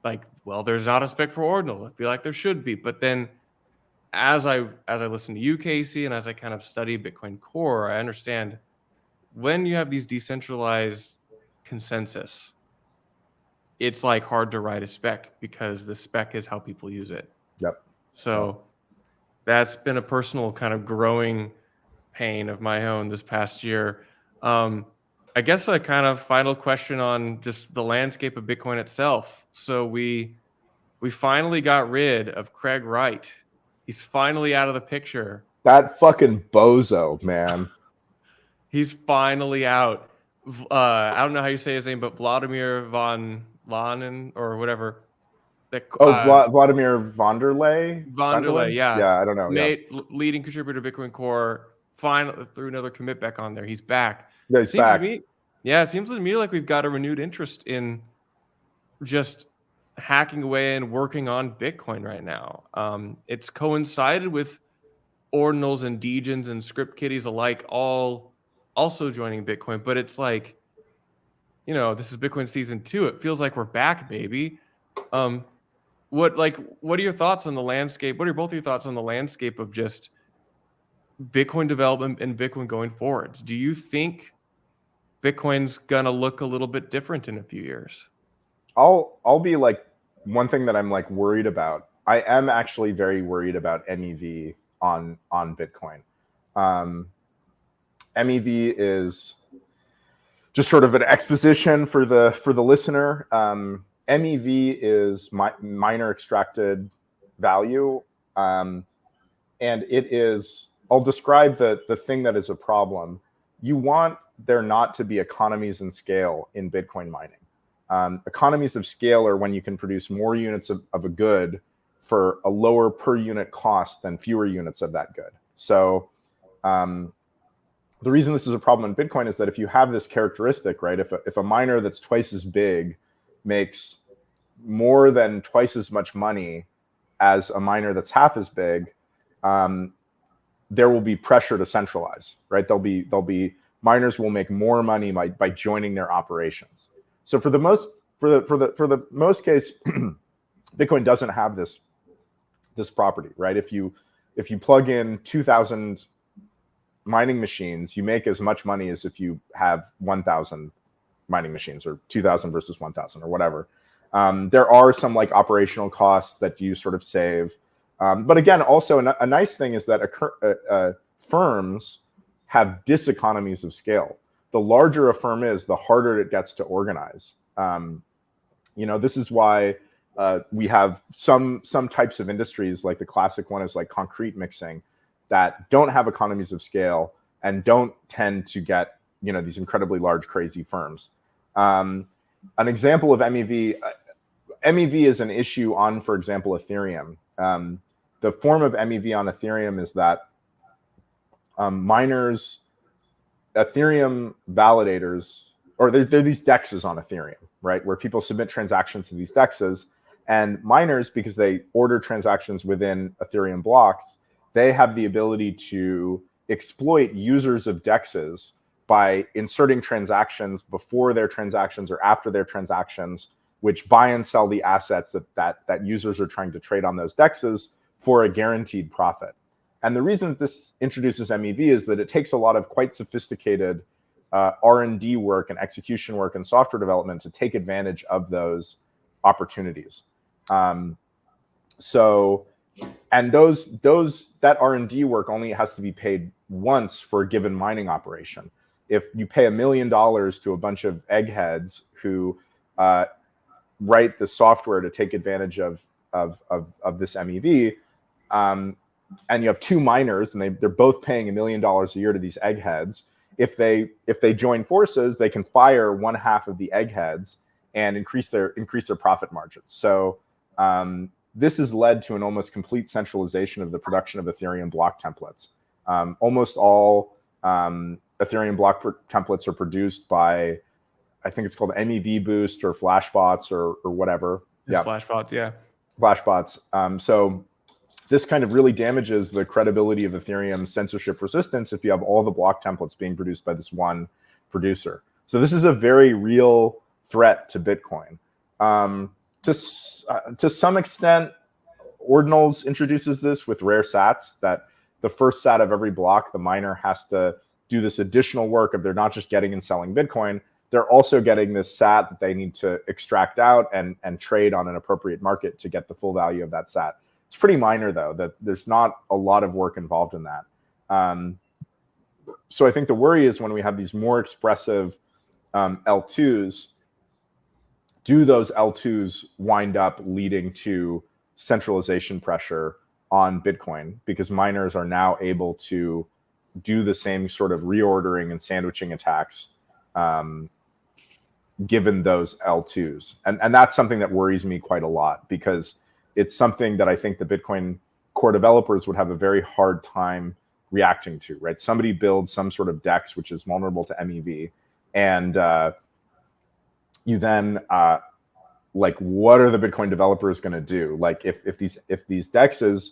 like, well, there's not a spec for Ordinal. I feel like there should be, but then as I listen to you, Casey, and as I kind of study Bitcoin Core, I understand when you have these decentralized consensus, it's like hard to write a spec because the spec is how people use it. Yep. So that's been a personal kind of growing pain of my own this past year. I guess a kind of final question on just the landscape of Bitcoin itself. So we finally got rid of Craig Wright. He's finally out of the picture. That fucking bozo, man. He's finally out. I don't know how you say his name, but Vladimir von Lanen or whatever. Vladimir Vanderlei? Vanderlei, yeah. Yeah, I don't know. Leading contributor to Bitcoin Core. Finally threw another commit back on there. He's back. Yeah, he's back. It seems to me like we've got a renewed interest in just hacking away and working on Bitcoin right now. It's coincided with Ordinals and Degens and script kiddies alike all also joining Bitcoin, but it's like, this is Bitcoin season 2. It feels like we're back, baby. What are your thoughts on the landscape? What are both your thoughts on the landscape of just Bitcoin development and Bitcoin going forwards? Do you think Bitcoin's gonna look a little bit different in a few years? I'll be like, one thing that I'm like worried about. I am actually very worried about MEV on Bitcoin. MEV is just sort of an exposition for the listener. MEV is miner extracted value, and it is. I'll describe the thing that is a problem. You want there not to be economies in scale in Bitcoin mining. Economies of scale are when you can produce more units of a good for a lower per unit cost than fewer units of that good. So the reason this is a problem in Bitcoin is that if you have this characteristic, right, if a miner that's twice as big makes more than twice as much money as a miner that's half as big, there will be pressure to centralize, right? There'll be miners will make more money by joining their operations. So for the most case, Bitcoin doesn't have this property, right? If you plug in 2,000 mining machines, you make as much money as if you have 1,000 mining machines, or 2,000 versus 1,000 or whatever. There are some like operational costs that you sort of save. But again, also a nice thing is that firms have diseconomies of scale. The larger a firm is, the harder it gets to organize. This is why we have some types of industries, like the classic one is like concrete mixing, that don't have economies of scale and don't tend to get these incredibly large, crazy firms. An example of MEV is an issue on, for example, Ethereum. The form of MEV on Ethereum is that Ethereum validators, or there are these dexes on Ethereum, right, where people submit transactions to these dexes, and miners, because they order transactions within Ethereum blocks, they have the ability to exploit users of dexes by inserting transactions before their transactions or after their transactions, which buy and sell the assets that users are trying to trade on those dexes for a guaranteed profit. And the reason that this introduces MEV is that it takes a lot of quite sophisticated R&D work and execution work and software development to take advantage of those opportunities. And that R&D work only has to be paid once for a given mining operation. if you pay $1 million to a bunch of eggheads who write the software to take advantage of this MEV, and you have two miners, and they're both paying $1 million a year to these eggheads. If they join forces, they can fire one half of the eggheads and increase their profit margins. So this has led to an almost complete centralization of the production of Ethereum block templates. Almost all Ethereum block templates are produced by, I think it's called MEV Boost or Flashbots or whatever. Yeah, Flashbots, yeah. Flashbots. So this kind of really damages the credibility of Ethereum censorship resistance if you have all the block templates being produced by this one producer. So this is a very real threat to Bitcoin. To some extent, Ordinals introduces this with rare sats, that the first sat of every block, the miner has to do this additional work of they're not just getting and selling Bitcoin, they're also getting this sat that they need to extract out and trade on an appropriate market to get the full value of that sat. It's pretty minor, though, that there's not a lot of work involved in that. So I think the worry is when we have these more expressive L2s, do those L2s wind up leading to centralization pressure on Bitcoin, because miners are now able to do the same sort of reordering and sandwiching attacks given those L2s. And that's something that worries me quite a lot, because it's something that I think the Bitcoin core developers would have a very hard time reacting to, right? Somebody builds some sort of DEX which is vulnerable to MEV, and you then like, what are the Bitcoin developers going to do? Like, if these DEXs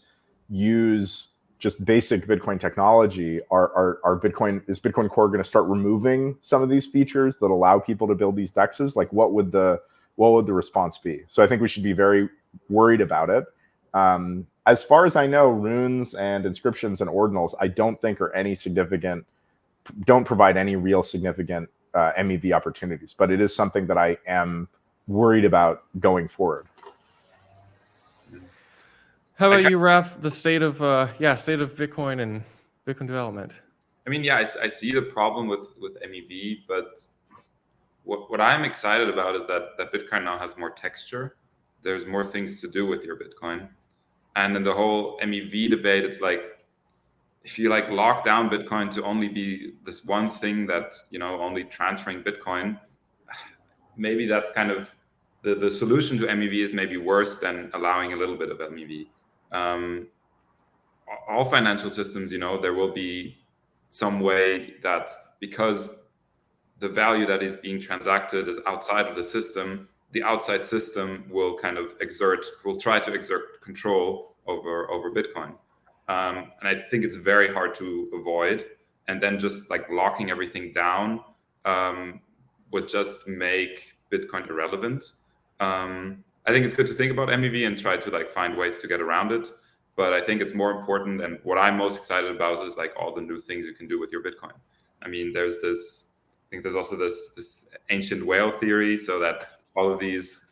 use just basic Bitcoin technology, is Bitcoin Core going to start removing some of these features that allow people to build these DEXs? Like, what would the response be? So I think we should be very worried about it. As far as I know, runes and inscriptions and ordinals, I don't think don't provide any real significant MEV opportunities, but it is something that I am worried about going forward. How about you, Raph? The state of Bitcoin and Bitcoin development. I mean, yeah, I see the problem with MEV, but what I'm excited about is that Bitcoin now has more texture. There's more things to do with your Bitcoin. And in the whole MEV debate, it's like, if you like lock down Bitcoin to only be this one thing that, only transferring Bitcoin, maybe that's kind of the solution to MEV is maybe worse than allowing a little bit of MEV. All financial systems, there will be some way that, because the value that is being transacted is outside of the system, the outside system will try to exert control over Bitcoin. And I think it's very hard to avoid. And then just like locking everything down would just make Bitcoin irrelevant. I think it's good to think about MEV and try to like find ways to get around it. But I think it's more important, and what I'm most excited about is like all the new things you can do with your Bitcoin. I mean, there's also this ancient whale theory, so that all of these,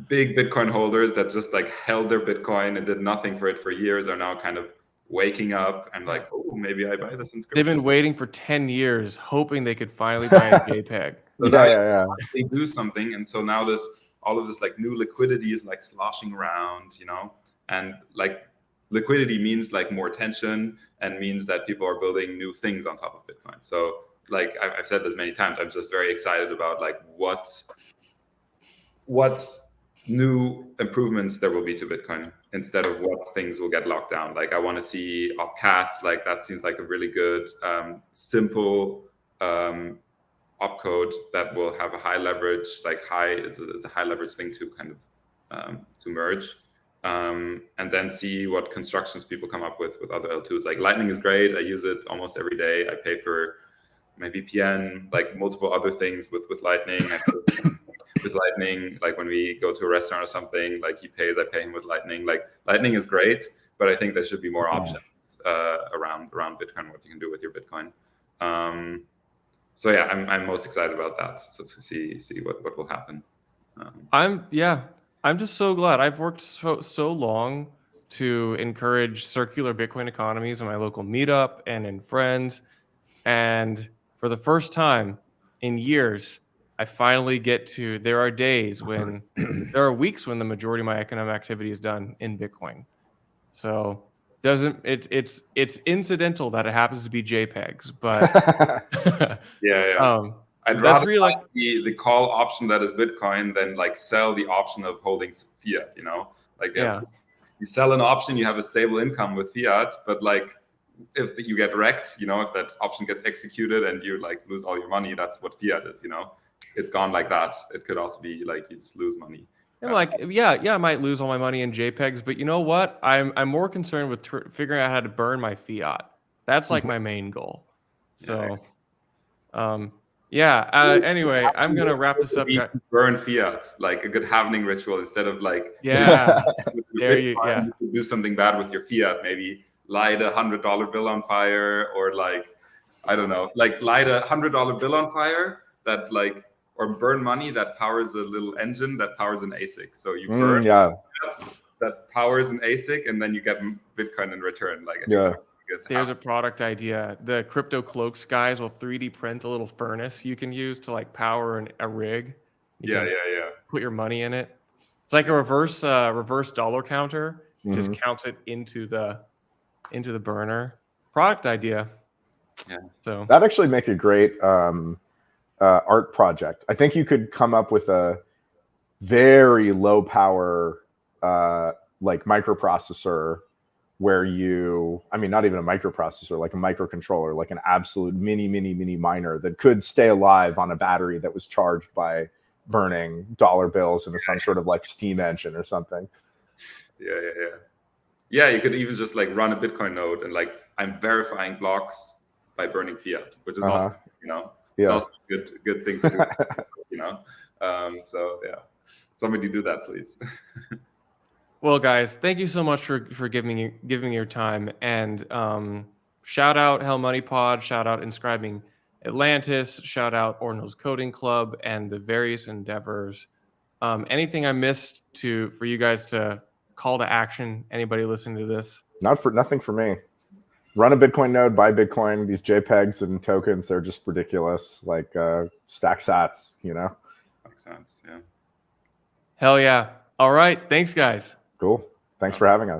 big Bitcoin holders that just like held their Bitcoin and did nothing for it for years are now kind of waking up and like, oh, maybe I buy this inscription. They've been waiting for 10 years, hoping they could finally buy a JPEG. So they do something, and so now all of this like new liquidity is like sloshing around, and like liquidity means like more attention and means that people are building new things on top of Bitcoin. So like I've said this many times, I'm just very excited about like what new improvements there will be to Bitcoin instead of what things will get locked down. Like I want to see opcats, like that seems like a really good simple opcode that will have a high leverage, like it's a high leverage thing to kind of to merge. And then see what constructions people come up with other L2s. Like Lightning is great. I use it almost every day. I pay for my VPN, like multiple other things with Lightning. With Lightning, like when we go to a restaurant or something, like he pays, I pay him with Lightning. Like Lightning is great, but I think there should be more options around Bitcoin, what you can do with your Bitcoin. So yeah, I'm most excited about that. So to see what will happen. I'm just so glad. I've worked so long to encourage circular Bitcoin economies in my local meetup and in friends. And for the first time in years, I finally get to. There are days when, there are weeks when the majority of my economic activity is done in Bitcoin. So it's incidental that it happens to be JPEGs, but Yeah. I'd that's rather really like, buy the call option that is Bitcoin than like sell the option of holding fiat. You know, like yeah. you sell an option, you have a stable income with fiat, but like if you get wrecked, you know, if that option gets executed and you like lose all your money, that's what fiat is. You know, it's gone like that. It could also be like you just lose money. I'm like, yeah, I might lose all my money in JPEGs, but you know what? I'm more concerned with figuring out how to burn my fiat. That's like my main goal. So, anyway, I'm gonna wrap this up, guys. Burn fiat, like a good halving ritual instead of like there you could do something bad with your fiat. Maybe light $100 bill on fire, or like I don't know, like light $100 bill on fire that like. Or burn money that powers a little engine that powers an ASIC. So you burn that powers an ASIC, and then you get Bitcoin in return. Like there's a product idea. The Crypto Cloaks guys will 3D print a little furnace you can use to like power a rig. You put your money in it. It's like a reverse dollar counter. Just counts it into the burner. Product idea. Yeah. So that'd actually make a great art project. I think you could come up with a very low power like microprocessor where not even a microprocessor, like a microcontroller, like an absolute mini miner that could stay alive on a battery that was charged by burning dollar bills into some sort of like steam engine or something. Yeah, you could even just like run a Bitcoin node and like I'm verifying blocks by burning fiat, which is also, you know, it's also a good thing to do, you know. So yeah, somebody do that, please. Well, guys, thank you so much for giving me your time, and shout out Hell Money Pod, shout out Inscribing Atlantis, shout out Ordinals Coding Club, and the various endeavors. Anything I missed for you guys to call to action? Anybody listening to this? Nothing for me. Run a Bitcoin node, buy Bitcoin. These JPEGs and tokens, they're just ridiculous. Like stack sats, you know? Makes sense, yeah. Hell yeah. All right. Thanks, guys. Cool. Thanks for having us.